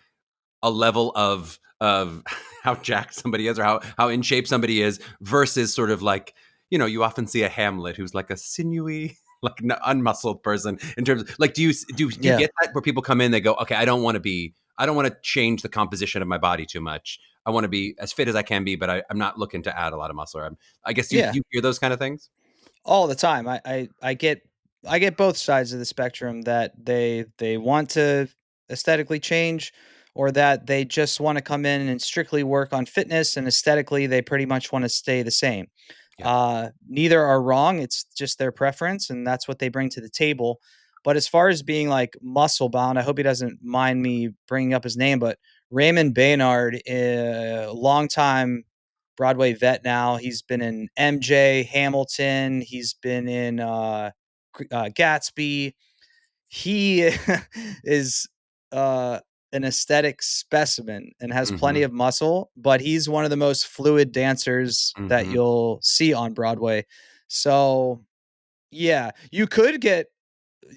a level of how jacked somebody is or how in shape somebody is versus sort of like, you often see a Hamlet who's like a sinewy like unmuscled person in terms of like, do you Yeah. get that where people come in, they go, okay, I don't want to change the composition of my body too much. I want to be as fit as I can be, but I'm not looking to add a lot of muscle. I guess Yeah. you hear those kind of things. All the time. I get both sides of the spectrum, that they want to aesthetically change, or that they just want to come in and strictly work on fitness, and aesthetically they pretty much want to stay the same. Yeah. Neither are wrong. It's just their preference, and that's what they bring to the table. But as far as being like muscle bound, I hope he doesn't mind me bringing up his name, but Raymond Baynard, a longtime Broadway vet now. He's been in MJ, Hamilton. He's been in Gatsby. He is an aesthetic specimen and has plenty Hmm. of muscle, but he's one of the most fluid dancers that Hmm. you'll see on Broadway. So, yeah, you could get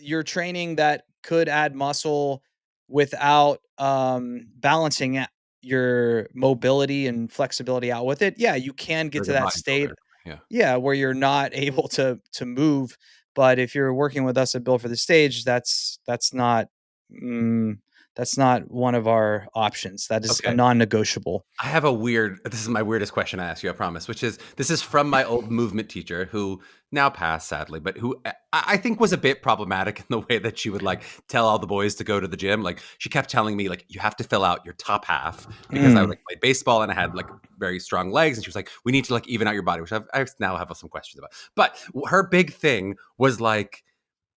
your training that could add muscle without balancing your mobility and flexibility out with it. Yeah, you can get Like to a that state, bodybuilder. Yeah. yeah, where you're not able to move. But if you're working with us at Built for the Stage, mm, that's not one of our options. That is a Okay. non-negotiable. I have this is my weirdest question I ask you, I promise, which is this is from my old movement teacher who now passed sadly, but who I think was a bit problematic in the way that she would like tell all the boys to go to the gym. Like she kept telling me like, you have to fill out your top half because I Mm. like played baseball and I had like very strong legs. And she was like, we need to like even out your body, which I now have some questions about. But her big thing was like,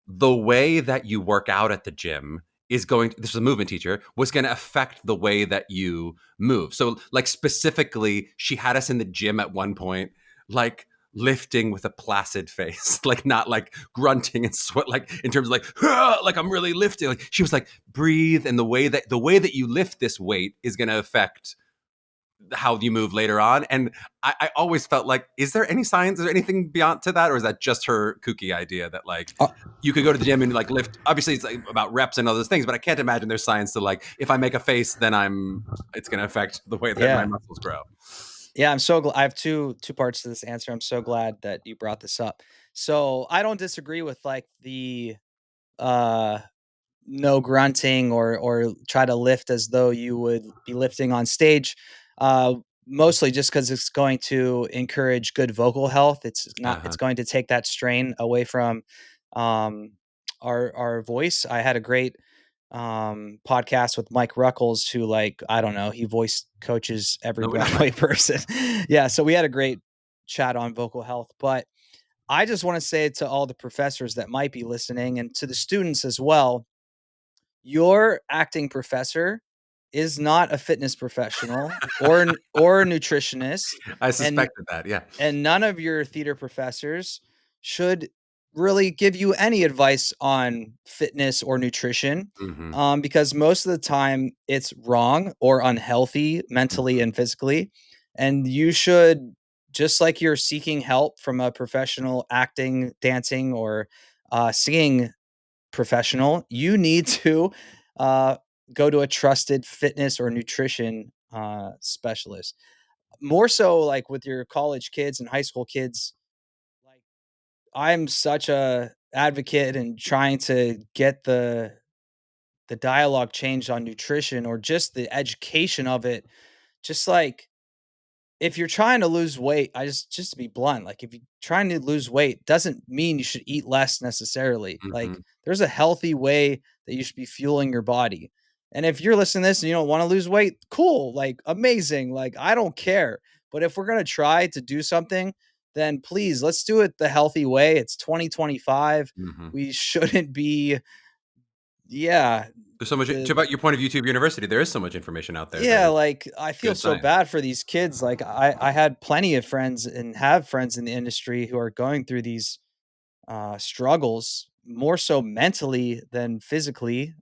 the way that you work out at the gym is going this is a movement teacher was going to affect the way that you move. So like specifically she had us in the gym at one point like lifting with a placid face like not like grunting and sweat like in terms of like like I'm really lifting. Like she was like breathe, and the way that you lift this weight is going to affect how you move later on. And I always felt like, is there any science? Is there anything beyond to that? Or is that just her kooky idea that like Uh, you could go to the gym and like lift? Obviously it's like about reps and all those things, but I can't imagine there's science to like, if I make a face, then it's going to affect the way that my yeah. muscles grow. Yeah, I'm so glad. I have two parts to this answer. I'm so glad that you brought this up. So I don't disagree with like the uh no grunting or try to lift as though you would be lifting on stage. Uh, Mostly just because it's going to encourage good vocal health. It's Uh-huh. going to take that strain away from um, our voice. I had a great podcast with Mike Ruckles, who like I don't know, he voice coaches every No, we know, Mike. Broadway person. Yeah, so we had a great chat on vocal health, but I just want to say to all the professors that might be listening and to the students as well, your acting professor is not a fitness professional or a nutritionist, I and suspected that. Yeah. none of your theater professors should really give you any advice on fitness or nutrition, Mm-hmm. because most of the time it's wrong or unhealthy mentally Mm-hmm. and physically, and you should, just like you're seeking help from a professional acting, dancing, or singing professional, you need to uh, go to a trusted fitness or nutrition specialist. More so, like with your college kids and high school kids, like I'm such a advocate in trying to get the dialogue changed on nutrition or just the education of it. Just like if you're trying to lose weight, just to be blunt, like if you're trying to lose weight, doesn't mean you should eat less necessarily. Mm-hmm. Like there's a healthy way that you should be fueling your body. And if you're listening to this and you don't want to lose weight, cool, like amazing. Like I don't care. But if we're gonna try to do something, then please let's do it the healthy way. It's 2025. Mm-hmm. We shouldn't be, yeah, There's so much to the about your point of view to your university. There is so much information out there that yeah, is like I feel good so science. bad for these kids. Like I had plenty of friends and have friends in the industry who are going through these struggles more so mentally than physically.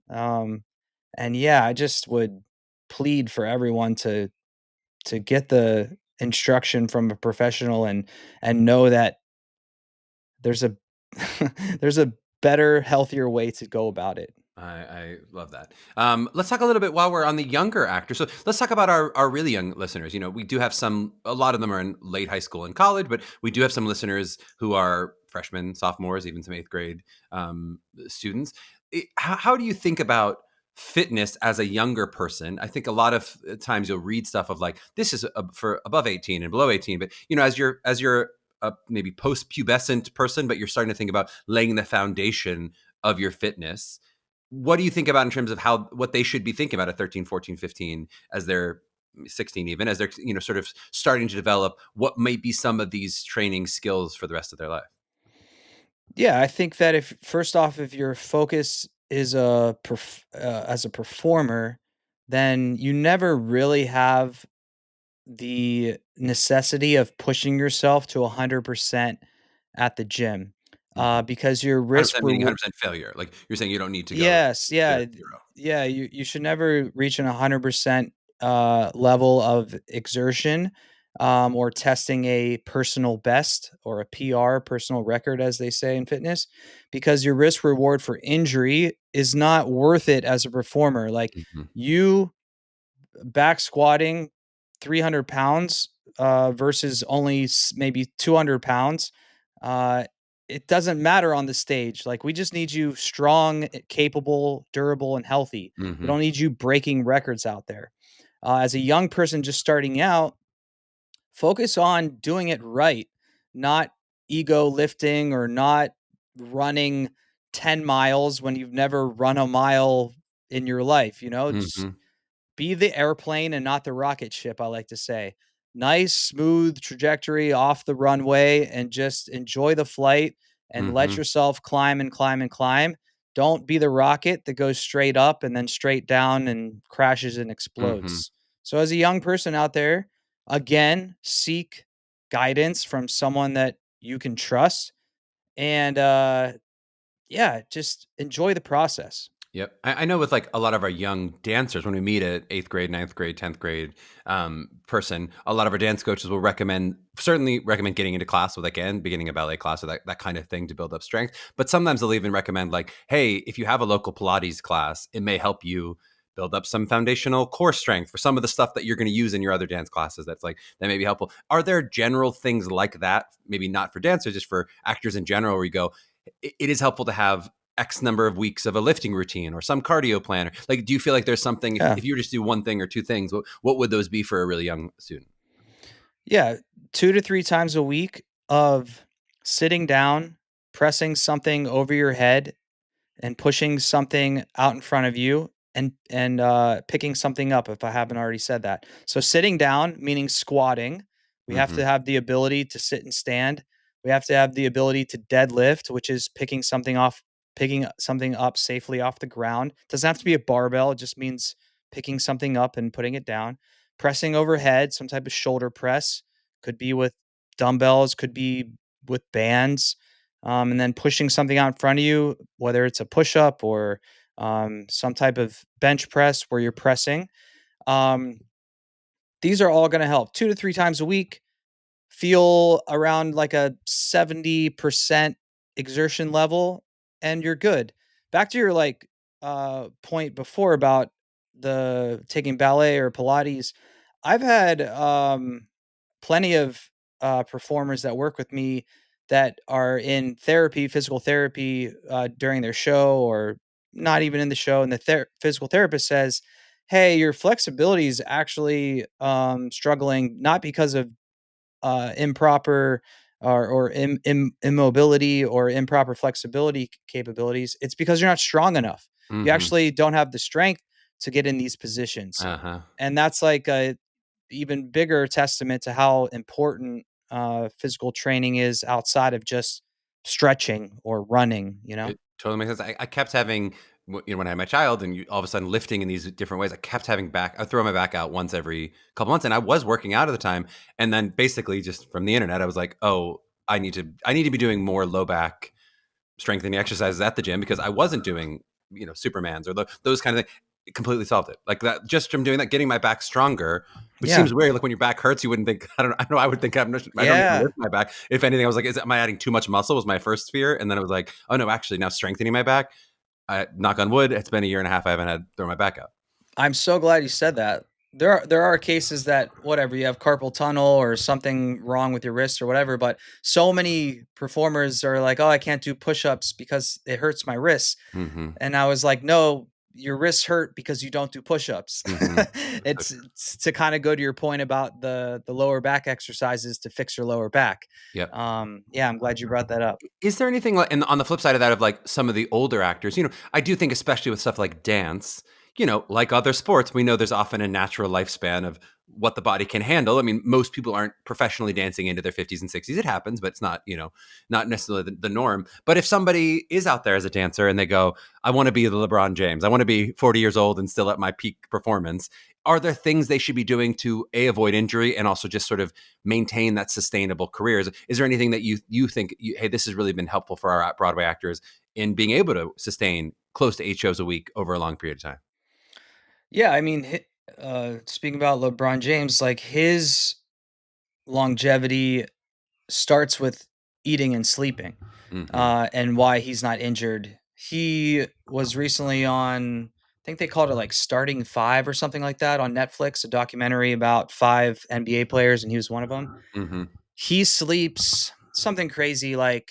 And yeah, I just would plead for everyone to get the instruction from a professional and know that there's a there's a better, healthier way to go about it. I love that. Let's talk a little bit while we're on the younger actors. So let's talk about our really young listeners. You know, we do have a lot of them are in late high school and college, but we do have some listeners who are freshmen, sophomores, even some eighth grade students. How do you think about fitness as a younger person? I think a lot of times you'll read stuff of like, this is for above 18 and below 18, but you know, as you're a maybe post-pubescent person, but you're starting to think about laying the foundation of your fitness. What do you think about in terms of what they should be thinking about at 13, 14, 15 as they're 16, even as they're sort of starting to develop what might be some of these training skills for the rest of their life? Yeah, I think that if first off, if your focus is as a performer, then you never really have the necessity of pushing yourself to 100% at the gym, Mhm. because your risk 100% meaning reward. 100% failure. Like you're saying you don't need to go Yes, to yeah, zero. yeah. You should never reach an 100% level of exertion, or testing a personal best or a PR, personal record, as they say in fitness, because your risk reward for injury is not worth it as a performer. Like Mhm. you back squatting 300 pounds versus only maybe 200 pounds. it doesn't matter on the stage. Like, we just need you strong, capable, durable, and healthy. We Mm-hmm. don't need you breaking records out there. As a young person just starting out, focus on doing it right, not ego lifting or not running 10 miles when you've never run a mile in your life. Just Mm-hmm. be the airplane and not the rocket ship, I like to say. Nice, smooth trajectory off the runway and just enjoy the flight and let Mm-hmm. yourself climb and climb and climb. Don't be the rocket that goes straight up and then straight down and crashes and Mm-hmm. explodes. So, as a young person out there, again, seek guidance from someone that you can trust. And yeah, just enjoy the process. Yep. I know with like a lot of our young dancers, when we meet at eighth grade, ninth grade, 10th grade person, a lot of our dance coaches will certainly recommend getting into class with, again, beginning a ballet class or that kind of thing to build up strength. But sometimes they'll even recommend like, hey, if you have a local Pilates class, it may help you build up some foundational core strength for some of the stuff that you're going to use in your other dance classes. That may be helpful. Are there general things like that, maybe not for dancers, just for actors in general, where you go, it is helpful to have X number of weeks of a lifting routine or some cardio plan? Like, do you feel like there's something, Yeah. if you were just do one thing or two things, what would those be for a really young student? Yeah, 2 to 3 times a week of sitting down, pressing something over your head, and pushing something out in front of you, and picking something up, if I haven't already said that. So sitting down, meaning squatting. We have Mm-hmm. to have the ability to sit and stand. We have to have the ability to deadlift, which is picking something up safely off the ground. Doesn't have to be a barbell, it just means picking something up and putting it down. Pressing overhead, some type of shoulder press, could be with dumbbells, could be with bands, and then pushing something out in front of you, whether it's a push up or some type of bench press where you're pressing. Um, these are all going to help 2 to 3 times a week. Feel around like a 70% exertion level, and you're good. Back to your point before about the taking ballet or Pilates. I've had plenty of performers that work with me that are in therapy, physical therapy, during their show or not even in the show. And the physical therapist says, "Hey, your flexibility is actually struggling, not because of improper or immobility or improper flexibility capabilities. It's because you're not strong enough. You Mm-hmm. actually don't have the strength to get in these positions." Uh-huh. And that's like a even bigger testament to how important physical training is outside of just stretching or running. It totally makes sense. I kept having, when I had my child and all of a sudden lifting in these different ways, I kept having I throw my back out once every couple months, and I was working out at the time. And then basically just from the internet, I was like, oh, I need to be doing more low back strengthening exercises at the gym, because I wasn't doing, Supermans or those kind of things. It completely solved it. Like that, just from doing that, getting my back stronger, which Yeah. seems weird. Like when your back hurts, you wouldn't think, I don't know. I would think I don't need to Yeah. lift my back. If anything, I was like, am I adding too much muscle? Was my first fear. And then I was like, oh no, actually now strengthening my back, knock on wood, it's been a year and a half. I haven't had to throw my back out. I'm so glad you said that. There are cases that whatever you have carpal tunnel or something wrong with your wrist or whatever, but so many performers are like, "Oh, I can't do push-ups because it hurts my wrists." Mm-hmm. And I was like, "No, your wrists hurt because you don't do push-ups." Mm-hmm. It's to kind of go to your point about the lower back exercises to fix your lower back. Yep. Yeah, I'm glad you brought that up. Is there anything like, and on the flip side of that, of like some of the older actors, I do think, especially with stuff like dance, like other sports, we know there's often a natural lifespan of what the body can handle. I mean, most people aren't professionally dancing into their 50s and 60s. It happens, but it's not, not necessarily the norm. But if somebody is out there as a dancer and they go, I want to be the LeBron James, I want to be 40 years old and still at my peak performance, are there things they should be doing to avoid injury and also just sort of maintain that sustainable career? Is there anything that you think, hey, this has really been helpful for our Broadway actors in being able to sustain close to 8 shows a week over a long period of time? Yeah, I mean, speaking about LeBron James, like his longevity starts with eating and sleeping, Mm-hmm. and why he's not injured. He was recently on, I think they called it like Starting Five or something like that on Netflix, a documentary about five NBA players, and he was one of them. Mm-hmm. He sleeps something crazy like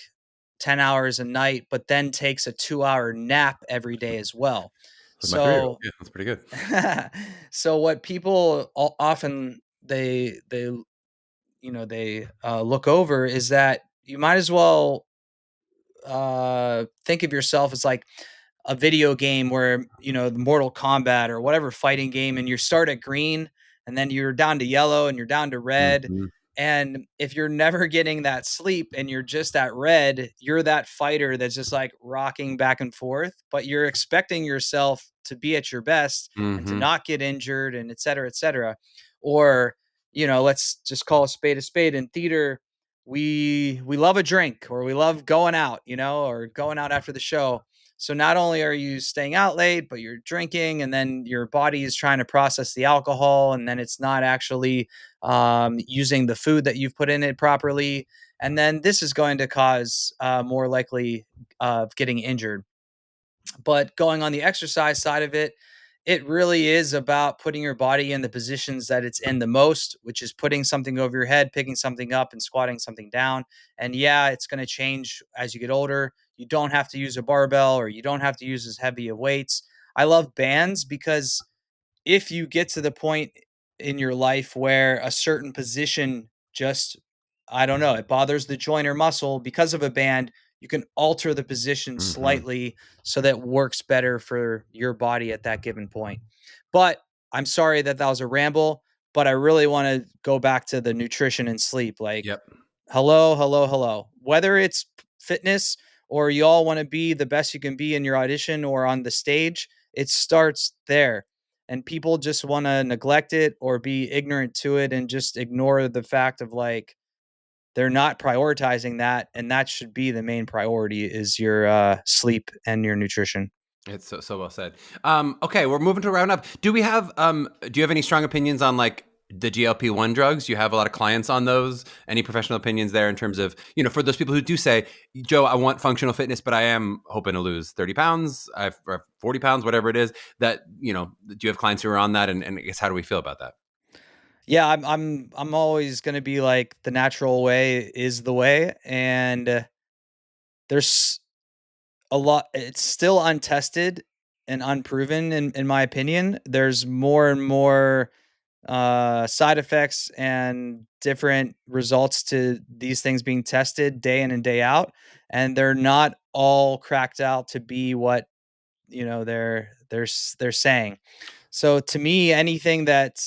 10 hours a night, but then takes a 2-hour nap every day as well. Like my 3-year-old. So, Yeah, that's pretty good. so what people often they look over is that you might as well think of yourself as like a video game where the Mortal Kombat or whatever fighting game, and you start at green and then you're down to yellow and you're down to red. Mhm. And if you're never getting that sleep and you're just at red, you're that fighter that's just like rocking back and forth, but you're expecting yourself to be at your best and to Mhm. not get injured and et cetera, et cetera. Or, let's just call a spade a spade. In theater, we love a drink, or we love going out, or going out after the show. So not only are you staying out late, but you're drinking, and then your body is trying to process the alcohol, and then it's not actually using the food that you've put in it properly. And then this is going to cause more likely getting injured. But going on the exercise side of it, it really is about putting your body in the positions that it's in the most, which is putting something over your head, picking something up, and squatting something down. And yeah, it's going to change as you get older. You don't have to use a barbell, or you don't have to use as heavy of weights. I love bands because if you get to the point in your life where a certain position just, I don't know, it bothers the joint or muscle because of a band, you can alter the position Mhm. slightly so that works better for your body at that given point. But I'm sorry that that was a ramble, but I really want to go back to the nutrition and sleep. Like, Yep. hello, hello, hello. Whether it's fitness or you all want to be the best you can be in your audition or on the stage, it starts there. And people just want to neglect it or be ignorant to it and just ignore the fact of like they're not prioritizing that, and that should be the main priority is your sleep and your nutrition. It's so well said. Okay, we're moving to round up. Do you have any strong opinions on like the GLP-1 drugs? You have a lot of clients on those. Any professional opinions there in terms of, for those people who do say, Joe, I want functional fitness, but I am hoping to lose 30 pounds, or 40 pounds, whatever it is, that, do you have clients who are on that? And I guess, how do we feel about that? Yeah, I'm always going to be like the natural way is the way, and there's a lot, it's still untested and unproven in my opinion. There's more and more side effects and different results to these things being tested day in and day out, and they're not all cracked out to be what they're saying. So to me, anything that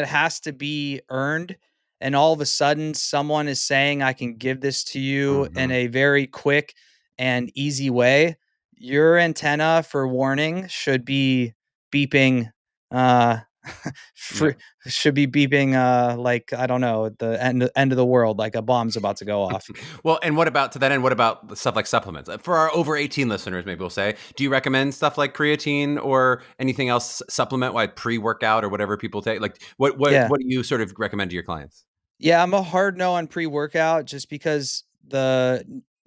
has to be earned, and all of a sudden someone is saying I can give this to you in Hmm. a very quick and easy way, your antenna for warning should be beeping, uh Yeah. fr- should be beeping like, I don't know, the end of the world, like a bomb's about to go off. Well, and what about, to that end, what about stuff like supplements? For our over 18 listeners, maybe we'll say, do you recommend stuff like creatine or anything else supplement, like pre-workout or whatever people take? Like Yeah. what do you sort of recommend to your clients? Yeah, I'm a hard no on pre-workout just because the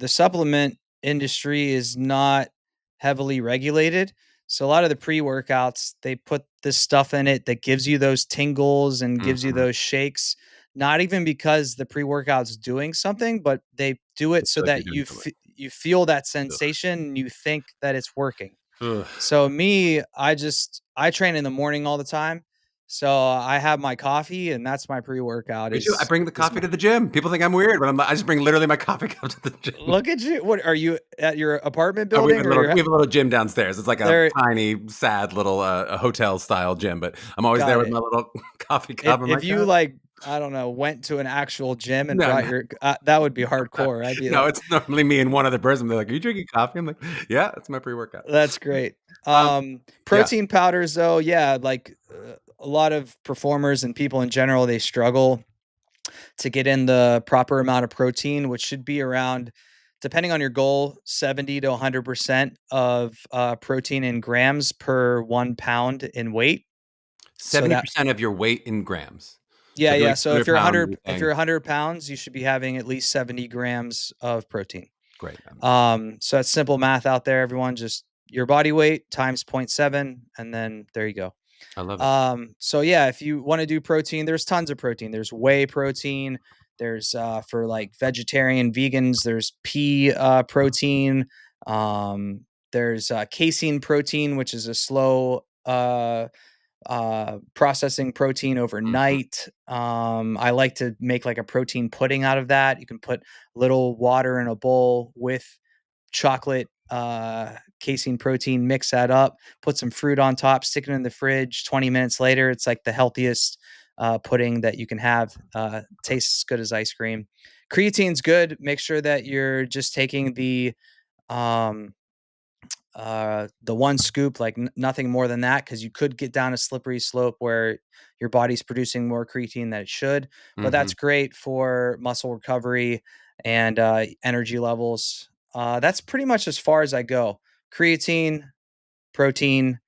supplement industry is not heavily regulated. So a lot of the pre-workouts, they put this stuff in it that gives you those tingles and gives you Hmm. those shakes, not even because the pre-workout's doing something, but they do it Just so feel like that you're doing something. you feel that Ugh. sensation and you think that it's working. Ugh. So me, I train in the morning all the time. So I have my coffee and that's my pre-workout Me too. I bring the is coffee my to the gym. People think I'm weird, but I just bring literally my coffee cup to the gym. look at you. What are you at your apartment building or We your have a little gym downstairs. It's like a there? tiny, sad little a hotel style gym, but I'm always there Got with it. my little coffee cup. I'm If like, you like, I don't know, went to an actual gym and no, brought no, your, that would be hardcore. I'd be no. like, It's normally me and one other person. They're like, "Are you drinking coffee?" I'm like, "Yeah, that's my pre workout." that's great. Um, yeah. Protein powders though, yeah, like a lot of performers and people in general, they struggle to get in the proper amount of protein, which should be around, depending on your goal, 70 to 100% of protein in grams per 1 pound in weight. So that, 70% of your weight in grams. So yeah, if you're yeah. like So 100 pounds, you're if saying, you're 100 pounds, you should be having at least 70 grams of protein. great. So that's simple math out there, everyone. Just your body weight times zero point 0.7, and then there you go. I love it. So yeah, if you want to do protein, there's tons of protein. There's whey protein, There's for like vegetarian vegans, there's pea protein. There's casein protein, which is a slow processing protein Mhm. overnight. I like to make like a protein pudding out of that. You can put little water in a bowl with chocolate casein protein, mix that up, put some fruit on top, stick it in the fridge. 20 minutes later, it's like the healthiest pudding that you can have. Tastes as good as ice cream. Creatine's good. Make sure that you're just taking um, the one scoop, like nothing more than that, because you could get down a slippery slope where your body's producing more creatine than it should. But that's Mhm. great for muscle recovery and energy levels. That's pretty much as far as I go. Creatine, protein,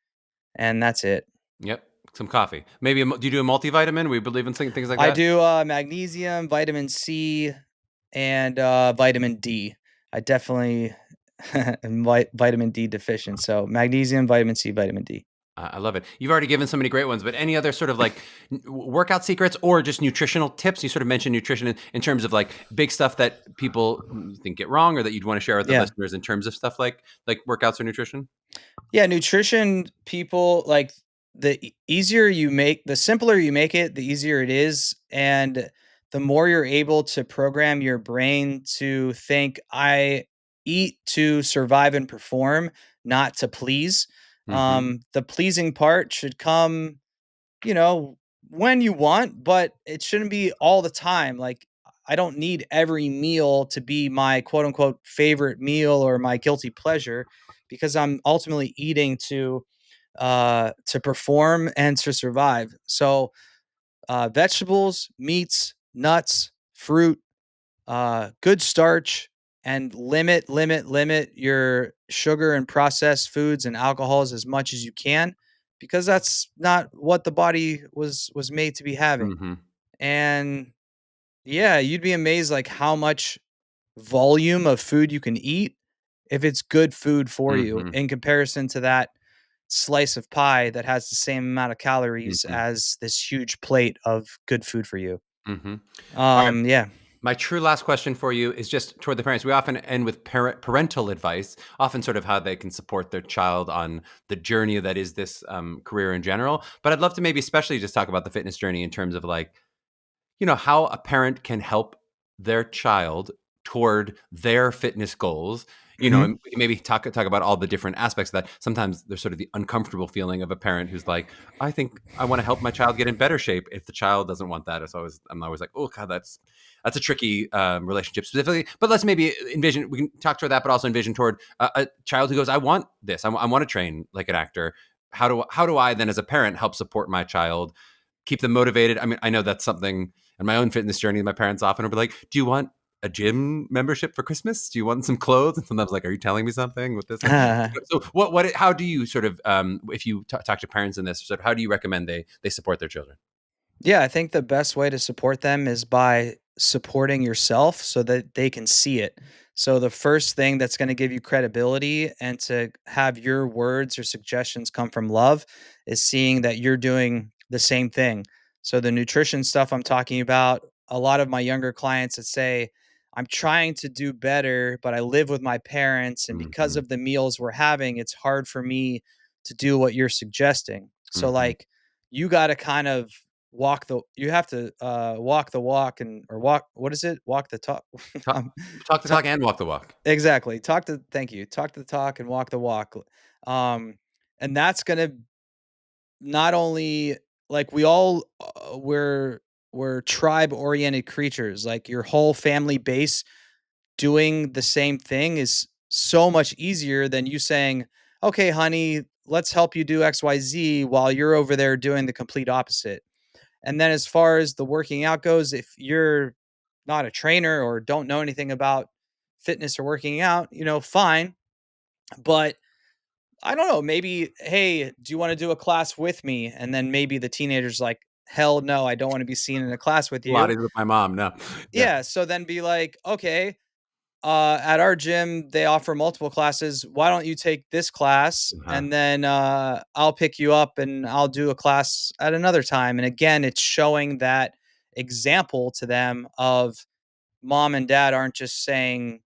and that's it. Yep. Some coffee. Maybe do you do a multivitamin? We believe in things like I that? do magnesium, vitamin C, and vitamin D. I definitely am vitamin D deficient. So magnesium, vitamin C, vitamin D. I love it. You've already given so many great ones, but any other sort of like workout secrets or just nutritional tips? You sort of mentioned nutrition in terms of like big stuff that people you think get wrong or that you'd want to share with the Yeah. listeners in terms of stuff like workouts or nutrition. Yeah, nutrition, people like the simpler you make it, the easier it is. And the more you're able to program your brain to think, I eat to survive and perform, not to please. Hmm. The pleasing part should come, you know, when you want, but it shouldn't be all the time. Like, I don't need every meal to be my quote unquote favorite meal or my guilty pleasure, because I'm ultimately eating to perform and to survive. So vegetables, meats, nuts, fruit, good starch, and limit your sugar and processed foods and alcohols as much as you can, because that's not what the body was made to be having. Hmm. And yeah, you'd be amazed like how much volume of food you can eat if it's good food for you Hmm. in comparison to that slice of pie that has the same amount of calories Hmm. as this huge plate of good food for you. Hmm. All right. Yeah. My true last question for you is just toward the parents. We often end with parental advice, often sort of how they can support their child on the journey that is this career in general. But I'd love to maybe especially just talk about the fitness journey in terms of like, how a parent can help their child toward their fitness goals. Mhm. And we can maybe talk about all the different aspects of that. Sometimes there's sort of the uncomfortable feeling of a parent who's like, I think I want to help my child get in better shape. If the child doesn't want that, I'm always like, oh God, that's a tricky relationship specifically. But let's maybe envision, we can talk toward that, but also envision toward a child who goes, I want this. I want to train like an actor. How do I then as a parent help support my child, keep them motivated? I mean, I know that's something in my own fitness journey. My parents often will be like, do you want a gym membership for Christmas? Do you want some clothes? And sometimes like, are you telling me something with this? So how do you sort of, if you talk to parents in this, sort of, how do you recommend they support their children? Yeah, I think the best way to support them is by supporting yourself so that they can see it. So the first thing that's going to give you credibility and to have your words or suggestions come from love is seeing that you're doing the same thing. So the nutrition stuff I'm talking about, a lot of my younger clients that say, I'm trying to do better, but I live with my parents, and because Hmm. of the meals we're having, it's hard for me to do what you're suggesting. So Hmm. like, you got to kind of you have to walk the walk, and or walk, what is it, walk the talk. Talk, um, talk the ta- talk and walk the walk. exactly, thank you, talk the talk and walk the walk. um and that's gonna not only, like, we all we're tribe oriented creatures. Like, your whole family base doing the same thing is so much easier than you saying, okay honey, let's help you do XYZ while you're over there doing the complete opposite. And then as far as the working out goes, if you're not a trainer or don't know anything about fitness or working out, fine. But I don't know, maybe, hey, do you want to do a class with me? And then maybe the teenager's like, hell no, I don't want to be seen in a class with you. Pilates with my mom. No. Yeah. Yeah. So then be like, okay, at our gym, they offer multiple classes. Why don't you take this class, Uh-huh. and then I'll pick you up and I'll do a class at another time. And again, it's showing that example to them of mom and dad aren't just saying,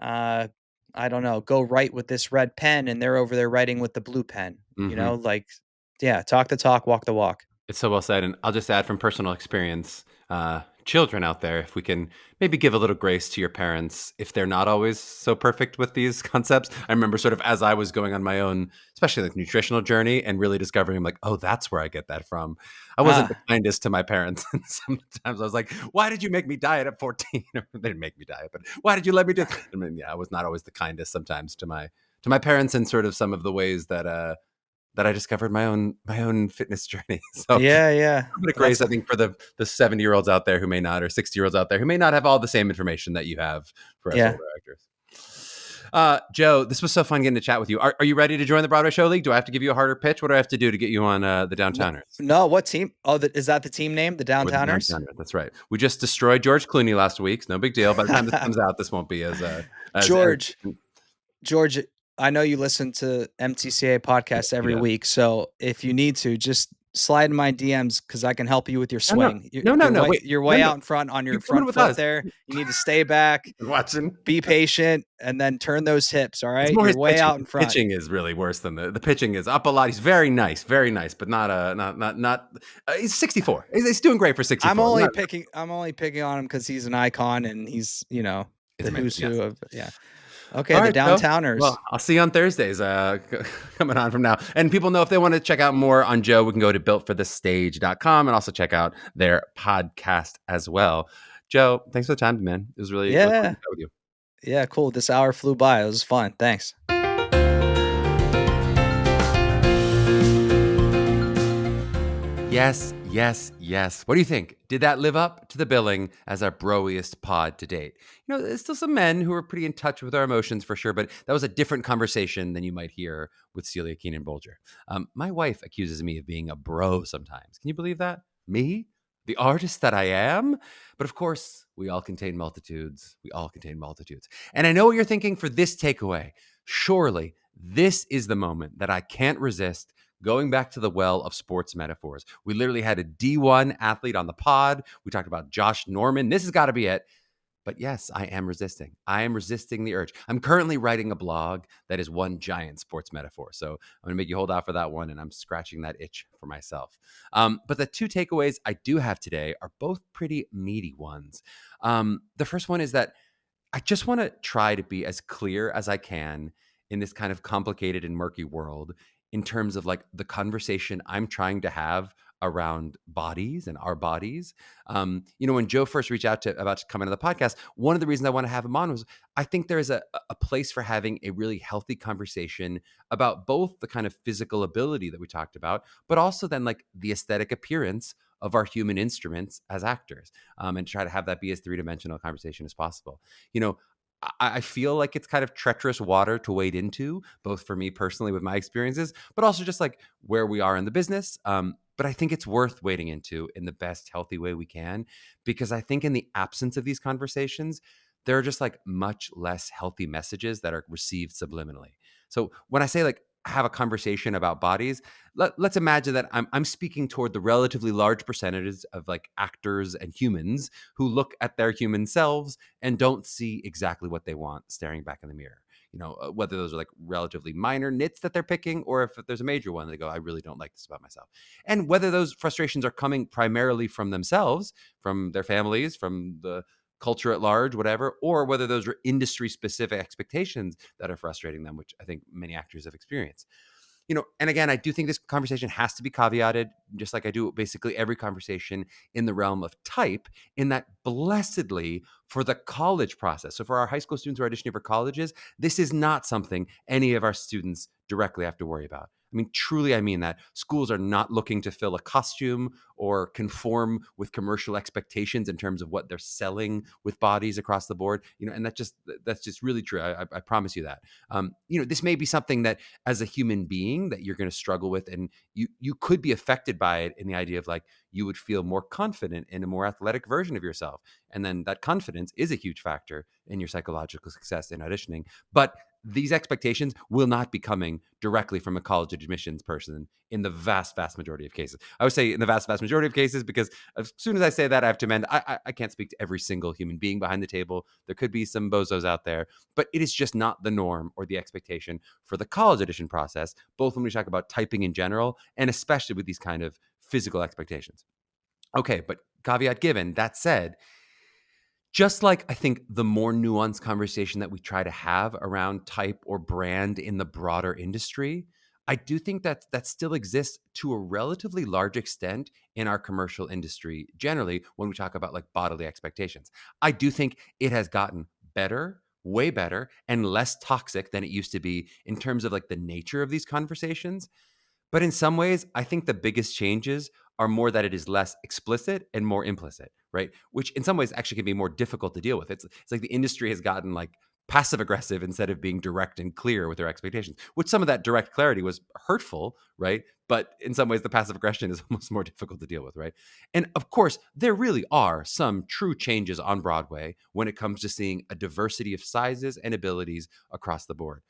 uh, I don't know, go write with this red pen and they're over there writing with the blue pen, Hmm. like, yeah, talk the talk, walk the walk. It's so well said. And I'll just add from personal experience, children out there, if we can maybe give a little grace to your parents if they're not always so perfect with these concepts. I remember sort of as I was going on my own, especially like nutritional journey and really discovering, I'm like, oh, that's where I get that from. I wasn't the Ah, kindest to my parents. And sometimes I was like, why did you make me diet at 14? They didn't make me diet, but why did you let me do? I mean, yeah, I was not always the kindest sometimes to my parents and sort of some of the ways that I discovered my own fitness journey. So a yeah, yeah. bit of That's grace, I think, for the 70-year-olds out there who may not, or 60-year-olds out there who may not have all the same information that you have for us yeah. older actors. Joe, this was so fun getting to chat with you. Are you ready to join the Broadway Show League? Do I have to give you a harder pitch? What do I have to do to get you on the No, Downtowners? no, what team? Oh, is that the team name? The Or the Downtowners? Downtowners? That's right. We just destroyed George Clooney last week. It's no big deal. By the time this comes out, this won't be as George, George, I know you listen to MTCA podcasts every yeah. week, so if you need to, just slide in my DMs because I can help you with your No, no, swing. no, no, no. Wait, You're no, way no. out in front on your Keep coming front with foot us. there. You need to stay back, Watching. be patient, and then turn those hips. All It's right, more you're his way pitching. out in His front. pitching is really worse than the pitching is up a lot. He's very nice, but not not. He's 64. He's doing great for 64. I'm only picking on him because he's an icon and he's It's the amazing. who's Yes. who of Okay, All the right, Joe. Downtowners. Well, I'll see you on Thursdays coming on from now. And people know if they want to check out more on Joe, we can go to builtforthestage.com and also check out their podcast as well. Joe, thanks for the time, man. It was really fun to Yeah, chat with you. yeah, cool. This hour flew by. It was fun. Thanks. Yes, yes, yes. What do you think? Did that live up to the billing as our broiest pod to date? There's still some men who are pretty in touch with our emotions for sure, but that was a different conversation than you might hear with Celia Keenan Bolger. My wife accuses me of being a bro sometimes. Can you believe that? Me? The artist that I am? But of course, we all contain multitudes. We all contain multitudes. And I know what you're thinking for this takeaway. Surely, this is the moment that I can't resist going back to the well of sports metaphors. We literally had a D1 athlete on the pod. We talked about Josh Norman. This has got to be it. But yes, I am resisting. I am resisting the urge. I'm currently writing a blog that is one giant sports metaphor. So I'm going to make you hold out for that one, and I'm scratching that itch for myself. But the two takeaways I do have today are both pretty meaty ones. The first one is that I just want to try to be as clear as I can in this kind of complicated and murky world in terms of like the conversation I'm trying to have around bodies and our bodies. When Joe first reached out about to come into the podcast, one of the reasons I want to have him on was I think there is a place for having a really healthy conversation about both the kind of physical ability that we talked about, but also then like the aesthetic appearance of our human instruments as actors, and try to have that be as three-dimensional conversation as possible. You know, I feel like it's kind of treacherous water to wade into, both for me personally with my experiences, but also just like where we are in the business. But I think it's worth wading into in the best healthy way we can, because I think in the absence of these conversations, there are just like much less healthy messages that are received subliminally. So when I say like have a conversation about bodies, let's imagine that I'm speaking toward the relatively large percentages of like actors and humans who look at their human selves and don't see exactly what they want staring back in the mirror. Whether those are like relatively minor nits that they're picking, or if there's a major one, they go, I really don't like this about myself. And whether those frustrations are coming primarily from themselves, from their families, from the culture at large, whatever, or whether those are industry specific expectations that are frustrating them, which I think many actors have experienced. And again, I do think this conversation has to be caveated, just like I do basically every conversation in the realm of type, in that blessedly for the college process. So for our high school students who are auditioning for colleges, this is not something any of our students directly have to worry about. I mean, truly, I mean that. Schools are not looking to fill a costume or conform with commercial expectations in terms of what they're selling with bodies across the board. And that's just really true. I promise you that. This may be something that as a human being that you're going to struggle with, and you could be affected by it in the idea of like you would feel more confident in a more athletic version of yourself, and then that confidence is a huge factor in your psychological success in auditioning. But these expectations will not be coming directly from a college admissions person in the vast, vast majority of cases. I would say in the vast, vast majority of cases, because as soon as I say that, I have to amend. I can't speak to every single human being behind the table. There could be some bozos out there, but it is just not the norm or the expectation for the college audition process, both when we talk about typing in general and especially with these kind of physical expectations. Okay, but caveat given, that said, just like I think the more nuanced conversation that we try to have around type or brand in the broader industry, I do think that that still exists to a relatively large extent in our commercial industry generally when we talk about like bodily expectations. I do think it has gotten better, way better, and less toxic than it used to be in terms of like the nature of these conversations. But in some ways, I think the biggest changes are more that it is less explicit and more implicit, right? Which in some ways actually can be more difficult to deal with. It's like the industry has gotten like passive aggressive instead of being direct and clear with their expectations, which some of that direct clarity was hurtful, right? But in some ways, the passive aggression is almost more difficult to deal with, right? And of course, there really are some true changes on Broadway when it comes to seeing a diversity of sizes and abilities across the board.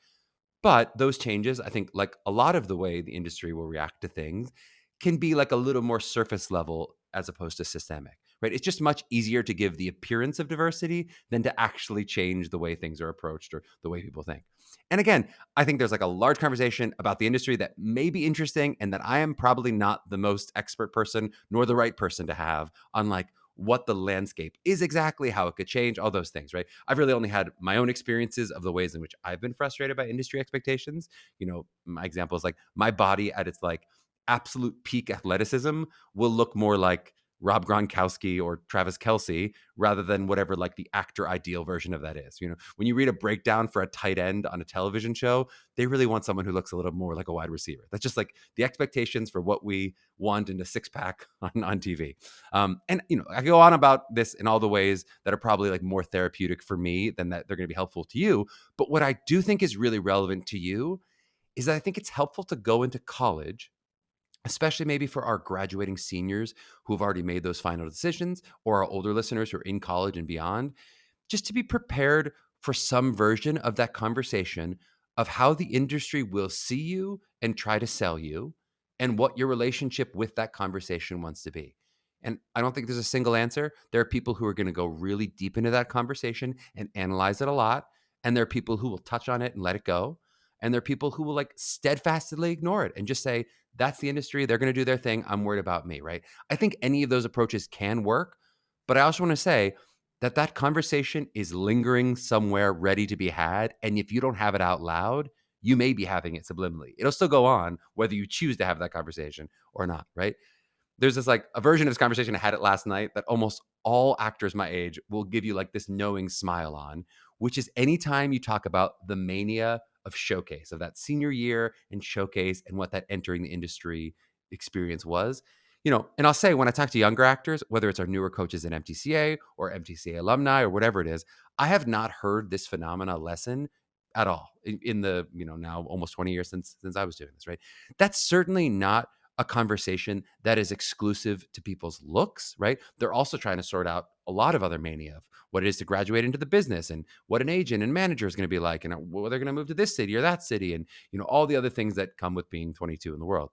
But those changes, I think, like a lot of the way the industry will react to things, can be like a little more surface level as opposed to systemic, right? It's just much easier to give the appearance of diversity than to actually change the way things are approached or the way people think. And again, I think there's like a large conversation about the industry that may be interesting and that I am probably not the most expert person nor the right person to have on like what the landscape is exactly, how it could change, all those things, right? I've really only had my own experiences of the ways in which I've been frustrated by industry expectations. You know, my example is like my body at its like absolute peak athleticism will look more like Rob Gronkowski or Travis Kelsey rather than whatever like the actor ideal version of that is. You know, when you read a breakdown for a tight end on a television show, they really want someone who looks a little more like a wide receiver. That's just like the expectations for what we want in a six pack on TV. And you know, I go on about this in all the ways that are probably like more therapeutic for me than that they're going to be helpful to you. But what I do think is really relevant to you is that I think it's helpful to go into college, especially maybe for our graduating seniors who have already made those final decisions, or our older listeners who are in college and beyond, just to be prepared for some version of that conversation of how the industry will see you and try to sell you and what your relationship with that conversation wants to be. And I don't think there's a single answer. There are people who are going to go really deep into that conversation and analyze it a lot. And there are people who will touch on it and let it go. And there are people who will like steadfastly ignore it and just say, that's the industry. They're going to do their thing. I'm worried about me, right? I think any of those approaches can work. But I also want to say that that conversation is lingering somewhere ready to be had. And if you don't have it out loud, you may be having it subliminally. It'll still go on whether you choose to have that conversation or not, right? There's this like a version of this conversation I had it last night that almost all actors my age will give you like this knowing smile on, which is anytime you talk about the mania of showcase, of that senior year and showcase and what that entering the industry experience was. You know, and I'll say when I talk to younger actors, whether it's our newer coaches in MTCA or MTCA alumni or whatever it is, I have not heard this phenomena lessen at all in the, you know, now almost 20 years since I was doing this, right? That's certainly not a conversation that is exclusive to people's looks, right? They're also trying to sort out a lot of other mania of what it is to graduate into the business and what an agent and manager is going to be like, and whether they're going to move to this city or that city, and you know all the other things that come with being 22 in the world.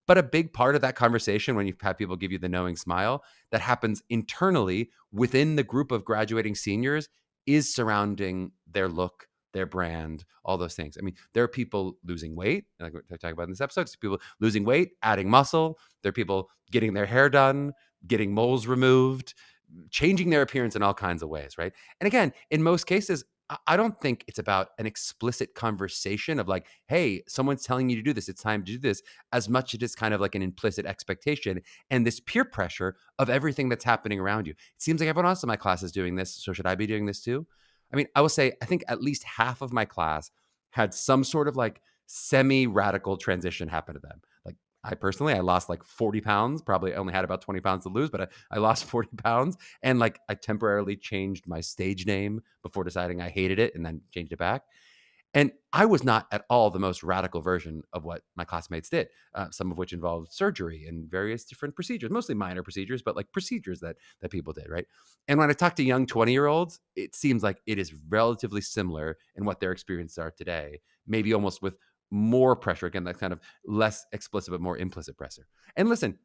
But a big part of that conversation, when you've had people give you the knowing smile, that happens internally within the group of graduating seniors is surrounding their look, their brand, all those things. I mean, there are people losing weight, like I talk about in this episode. There's people losing weight, adding muscle. There are people getting their hair done, getting moles removed, changing their appearance in all kinds of ways, right? And again, in most cases, I don't think it's about an explicit conversation of like, hey, someone's telling you to do this, it's time to do this, as much as it's kind of like an implicit expectation and this peer pressure of everything that's happening around you. It seems like everyone else in my class is doing this, so should I be doing this too? I mean, I will say, I think at least half of my class had some sort of like semi-radical transition happen to them. Like I personally, I lost like 40 pounds, probably only had about 20 pounds to lose, but I lost 40 pounds. And like I temporarily changed my stage name before deciding I hated it and then changed it back. And I was not at all the most radical version of what my classmates did, some of which involved surgery and various different procedures, mostly minor procedures, but like procedures that people did, right? And when I talk to young 20-year-olds, it seems like it is relatively similar in what their experiences are today, maybe almost with more pressure. Again, that kind of less explicit, but more implicit pressure. And listen,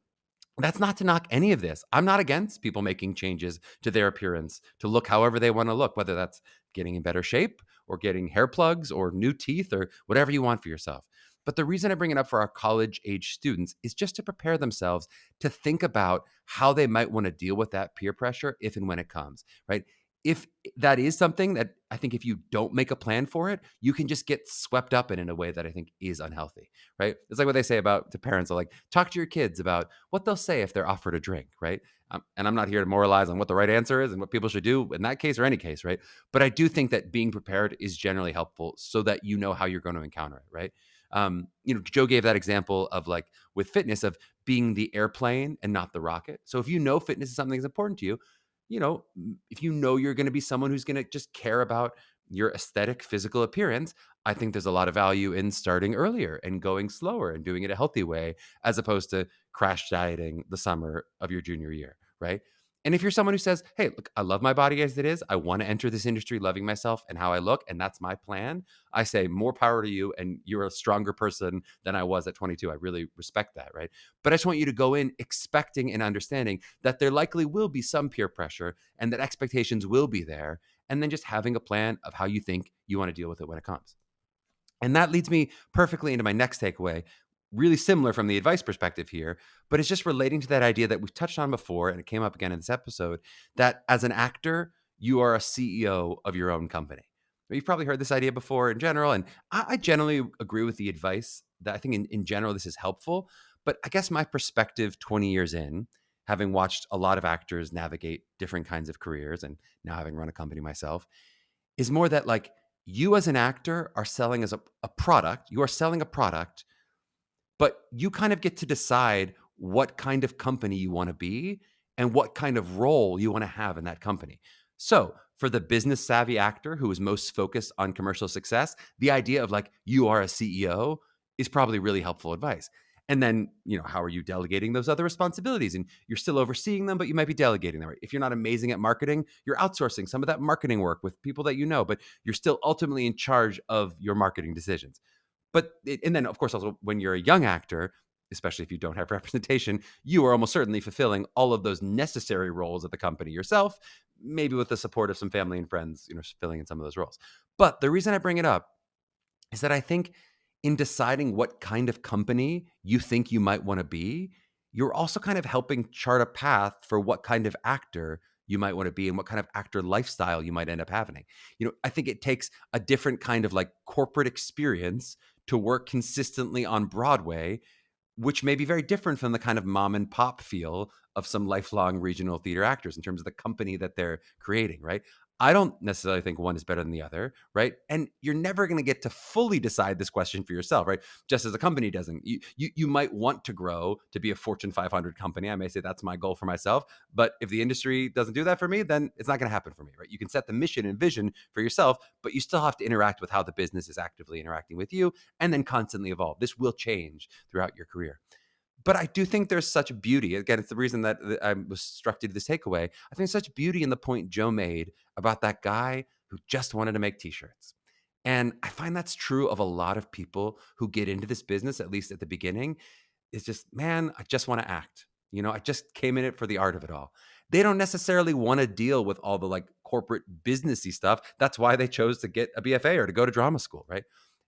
that's not to knock any of this. I'm not against people making changes to their appearance to look however they want to look, whether that's getting in better shape or getting hair plugs or new teeth or whatever you want for yourself. But the reason I bring it up for our college age students is just to prepare themselves to think about how they might want to deal with that peer pressure if and when it comes, right? If that is something that I think if you don't make a plan for it, you can just get swept up in a way that I think is unhealthy, right? It's like what they say about to parents, are like, talk to your kids about what they'll say if they're offered a drink, right? And I'm not here to moralize on what the right answer is and what people should do in that case or any case, right? But I do think that being prepared is generally helpful so that you know how you're going to encounter it, right? Joe gave that example of like with fitness of being the airplane and not the rocket. So if you know fitness is something that's important to you, if you know you're going to be someone who's going to just care about your aesthetic physical appearance, I think there's a lot of value in starting earlier and going slower and doing it a healthy way, as opposed to crash dieting the summer of your junior year, right? And if you're someone who says, hey, look, I love my body as it is, I want to enter this industry loving myself and how I look, and that's my plan, I say more power to you, and you're a stronger person than I was at 22. I really respect that, right? But I just want you to go in expecting and understanding that there likely will be some peer pressure and that expectations will be there, and then just having a plan of how you think you want to deal with it when it comes. And that leads me perfectly into my next takeaway, really similar from the advice perspective here, but it's just relating to that idea that we've touched on before, and it came up again in this episode, that as an actor, you are a CEO of your own company. You've probably heard this idea before in general, and I generally agree with the advice that I think in general this is helpful. But I guess my perspective 20 years in, having watched a lot of actors navigate different kinds of careers and now having run a company myself, is more that like you as an actor are selling as a product. You are selling a product, but you kind of get to decide what kind of company you want to be and what kind of role you want to have in that company. So, for the business savvy actor who is most focused on commercial success, the idea of like you are a CEO is probably really helpful advice. And then, how are you delegating those other responsibilities? And you're still overseeing them, but you might be delegating them. Right? If you're not amazing at marketing, you're outsourcing some of that marketing work with people that you know, but you're still ultimately in charge of your marketing decisions. And then, of course, also when you're a young actor, especially if you don't have representation, you are almost certainly fulfilling all of those necessary roles at the company yourself, maybe with the support of some family and friends, filling in some of those roles. But the reason I bring it up is that I think in deciding what kind of company you think you might want to be, you're also kind of helping chart a path for what kind of actor you might want to be and what kind of actor lifestyle you might end up having. I think it takes a different kind of like corporate experience to work consistently on Broadway, which may be very different from the kind of mom and pop feel of some lifelong regional theater actors in terms of the company that they're creating, right? I don't necessarily think one is better than the other, right? And you're never going to get to fully decide this question for yourself, right? Just as a company doesn't. You might want to grow to be a Fortune 500 company. I may say that's my goal for myself, but if the industry doesn't do that for me, then it's not going to happen for me, right? You can set the mission and vision for yourself, but you still have to interact with how the business is actively interacting with you and then constantly evolve. This will change throughout your career. But I do think there's such beauty. Again, it's the reason that I was struck to this takeaway. I think there's such beauty in the point Joe made about that guy who just wanted to make t-shirts. And I find that's true of a lot of people who get into this business, at least at the beginning. It's just, man, I just want to act. I just came in it for the art of it all. They don't necessarily want to deal with all the like corporate businessy stuff. That's why they chose to get a BFA or to go to drama school, right?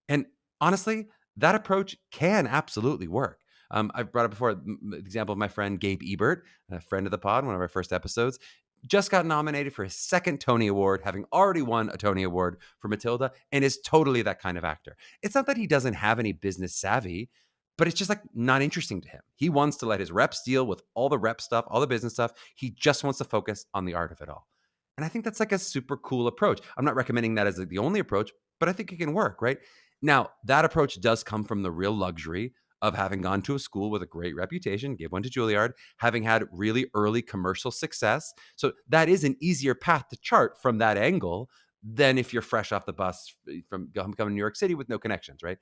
And honestly, that approach can absolutely work. I've brought up before the example of my friend Gabe Ebert, a friend of the pod, one of our first episodes, just got nominated for his second Tony Award, having already won a Tony Award for Matilda, and is totally that kind of actor. It's not that he doesn't have any business savvy, but it's just like not interesting to him. He wants to let his reps deal with all the rep stuff, all the business stuff. He just wants to focus on the art of it all. And I think that's like a super cool approach. I'm not recommending that as the only approach, but I think it can work, right? Now, that approach does come from the real luxury of having gone to a school with a great reputation, gave one to Juilliard, having had really early commercial success. So that is an easier path to chart from that angle than if you're fresh off the bus from coming to New York City with no connections, right?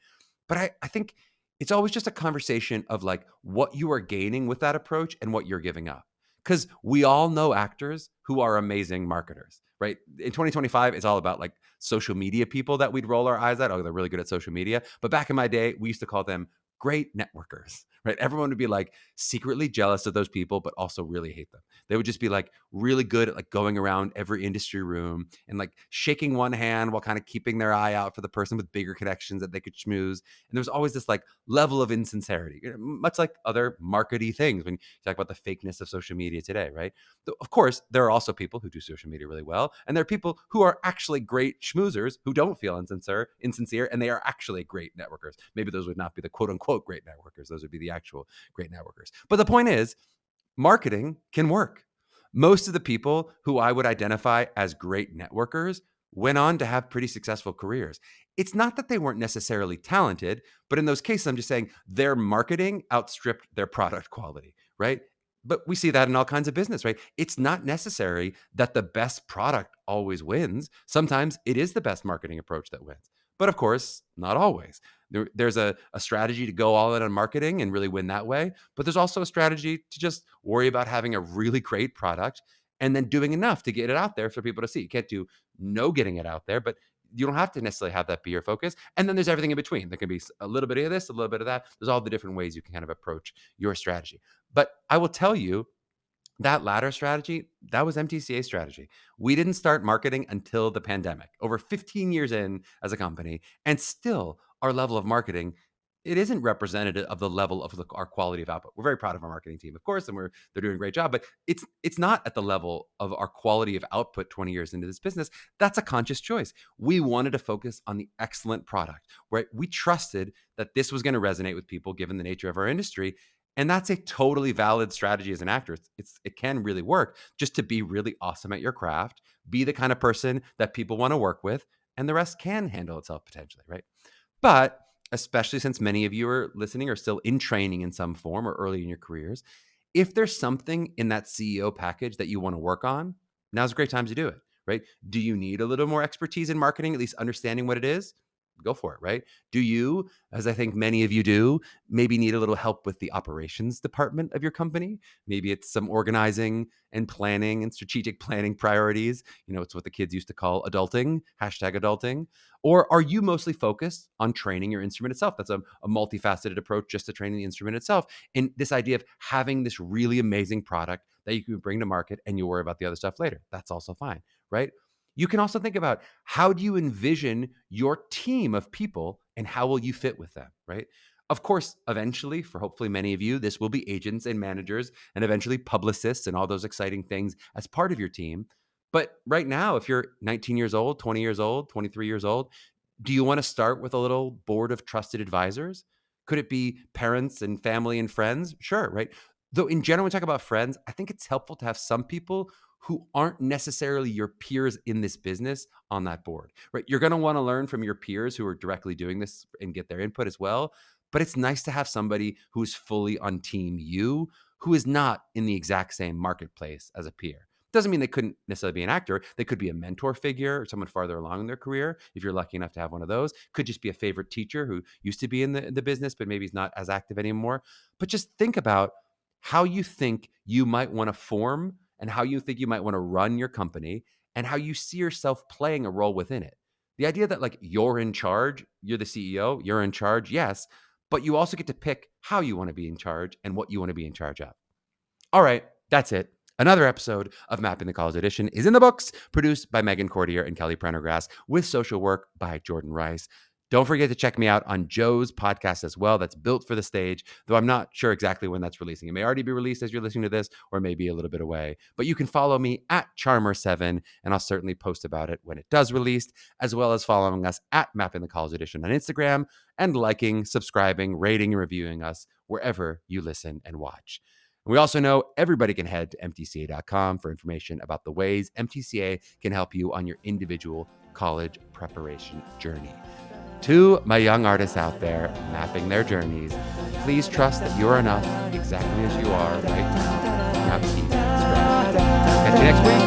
But I think it's always just a conversation of like what you are gaining with that approach and what you're giving up. Because we all know actors who are amazing marketers, right? In 2025, it's all about like social media people that we'd roll our eyes at. Oh, they're really good at social media. But back in my day, we used to call them great networkers, right? Everyone would be like secretly jealous of those people, but also really hate them. They would just be like really good at like going around every industry room and like shaking one hand while kind of keeping their eye out for the person with bigger connections that they could schmooze. And there was always this like level of insincerity, much like other markety things when you talk about the fakeness of social media today, right? Of course, there are also people who do social media really well, and there are people who are actually great schmoozers who don't feel insincere, and they are actually great networkers. Maybe those would not be the quote unquote great networkers; those would be the actual great networkers. But the point is, marketing can work. Most of the people who I would identify as great networkers went on to have pretty successful careers. It's not that they weren't necessarily talented, but in those cases, I'm just saying their marketing outstripped their product quality, right? But we see that in all kinds of business, right? It's not necessary that the best product always wins. Sometimes it is the best marketing approach that wins. But of course, not always. There's a strategy to go all in on marketing and really win that way. But there's also a strategy to just worry about having a really great product and then doing enough to get it out there for people to see. You can't do no getting it out there, but you don't have to necessarily have that be your focus. And then there's everything in between. There can be a little bit of this, a little bit of that. There's all the different ways you can kind of approach your strategy. But I will tell you, that latter strategy, that was MTCA strategy. We didn't start marketing until the pandemic, over 15 years in as a company, and still our level of marketing, it isn't representative of the level of our quality of output. We're very proud of our marketing team, of course, and they're doing a great job, but it's not at the level of our quality of output 20 years into this business. That's a conscious choice. We wanted to focus on the excellent product, right? We trusted that this was going to resonate with people given the nature of our industry. And that's a totally valid strategy as an actor. It can really work just to be really awesome at your craft, be the kind of person that people want to work with, and the rest can handle itself potentially, right? But especially since many of you are listening are still in training in some form or early in your careers, if there's something in that CEO package that you want to work on, now's a great time to do it, right? Do you need a little more expertise in marketing, at least understanding what it is? Go for it, right? Do you, as I think many of you do, maybe need a little help with the operations department of your company? Maybe it's some organizing and planning and strategic planning priorities. You know, it's what the kids used to call adulting, #adulting. Or are you mostly focused on training your instrument itself? That's a multifaceted approach just to training the instrument itself. And this idea of having this really amazing product that you can bring to market and you worry about the other stuff later. That's also fine, right? You can also think about how do you envision your team of people and how will you fit with them, right? Of course, eventually, for hopefully many of you, this will be agents and managers and eventually publicists and all those exciting things as part of your team. But right now, if you're 19 years old, 20 years old, 23 years old, do you want to start with a little board of trusted advisors? Could it be parents and family and friends? Sure, right? Though in general, when we talk about friends, I think it's helpful to have some people who aren't necessarily your peers in this business on that board, right? You're going to want to learn from your peers who are directly doing this and get their input as well. But it's nice to have somebody who's fully on team you, who is not in the exact same marketplace as a peer. Doesn't mean they couldn't necessarily be an actor. They could be a mentor figure or someone farther along in their career. If you're lucky enough to have one of those, could just be a favorite teacher who used to be in the business, but maybe is not as active anymore. But just think about how you think you might want to form and how you think you might want to run your company and how you see yourself playing a role within it. The idea that like you're in charge, you're the CEO, you're in charge, yes, but you also get to pick how you want to be in charge and what you want to be in charge of. All right, that's it. Another episode of Mapping the College Audition is in the books, produced by Meghan Cordier and Kelly Prendergast, with social work by Jordan Rice. Don't forget to check me out on Joe's podcast as well. That's Built for the Stage, though I'm not sure exactly when that's releasing. It may already be released as you're listening to this, or maybe a little bit away. But you can follow me at Charmer7, and I'll certainly post about it when it does release, as well as following us at Mapping the College Audition on Instagram, and liking, subscribing, rating, and reviewing us wherever you listen and watch. We also know everybody can head to MTCA.com for information about the ways MTCA can help you on your individual college preparation journey. To my young artists out there mapping their journeys, please trust that you are enough exactly as you are right now. Now keep spreading. Catch you next week.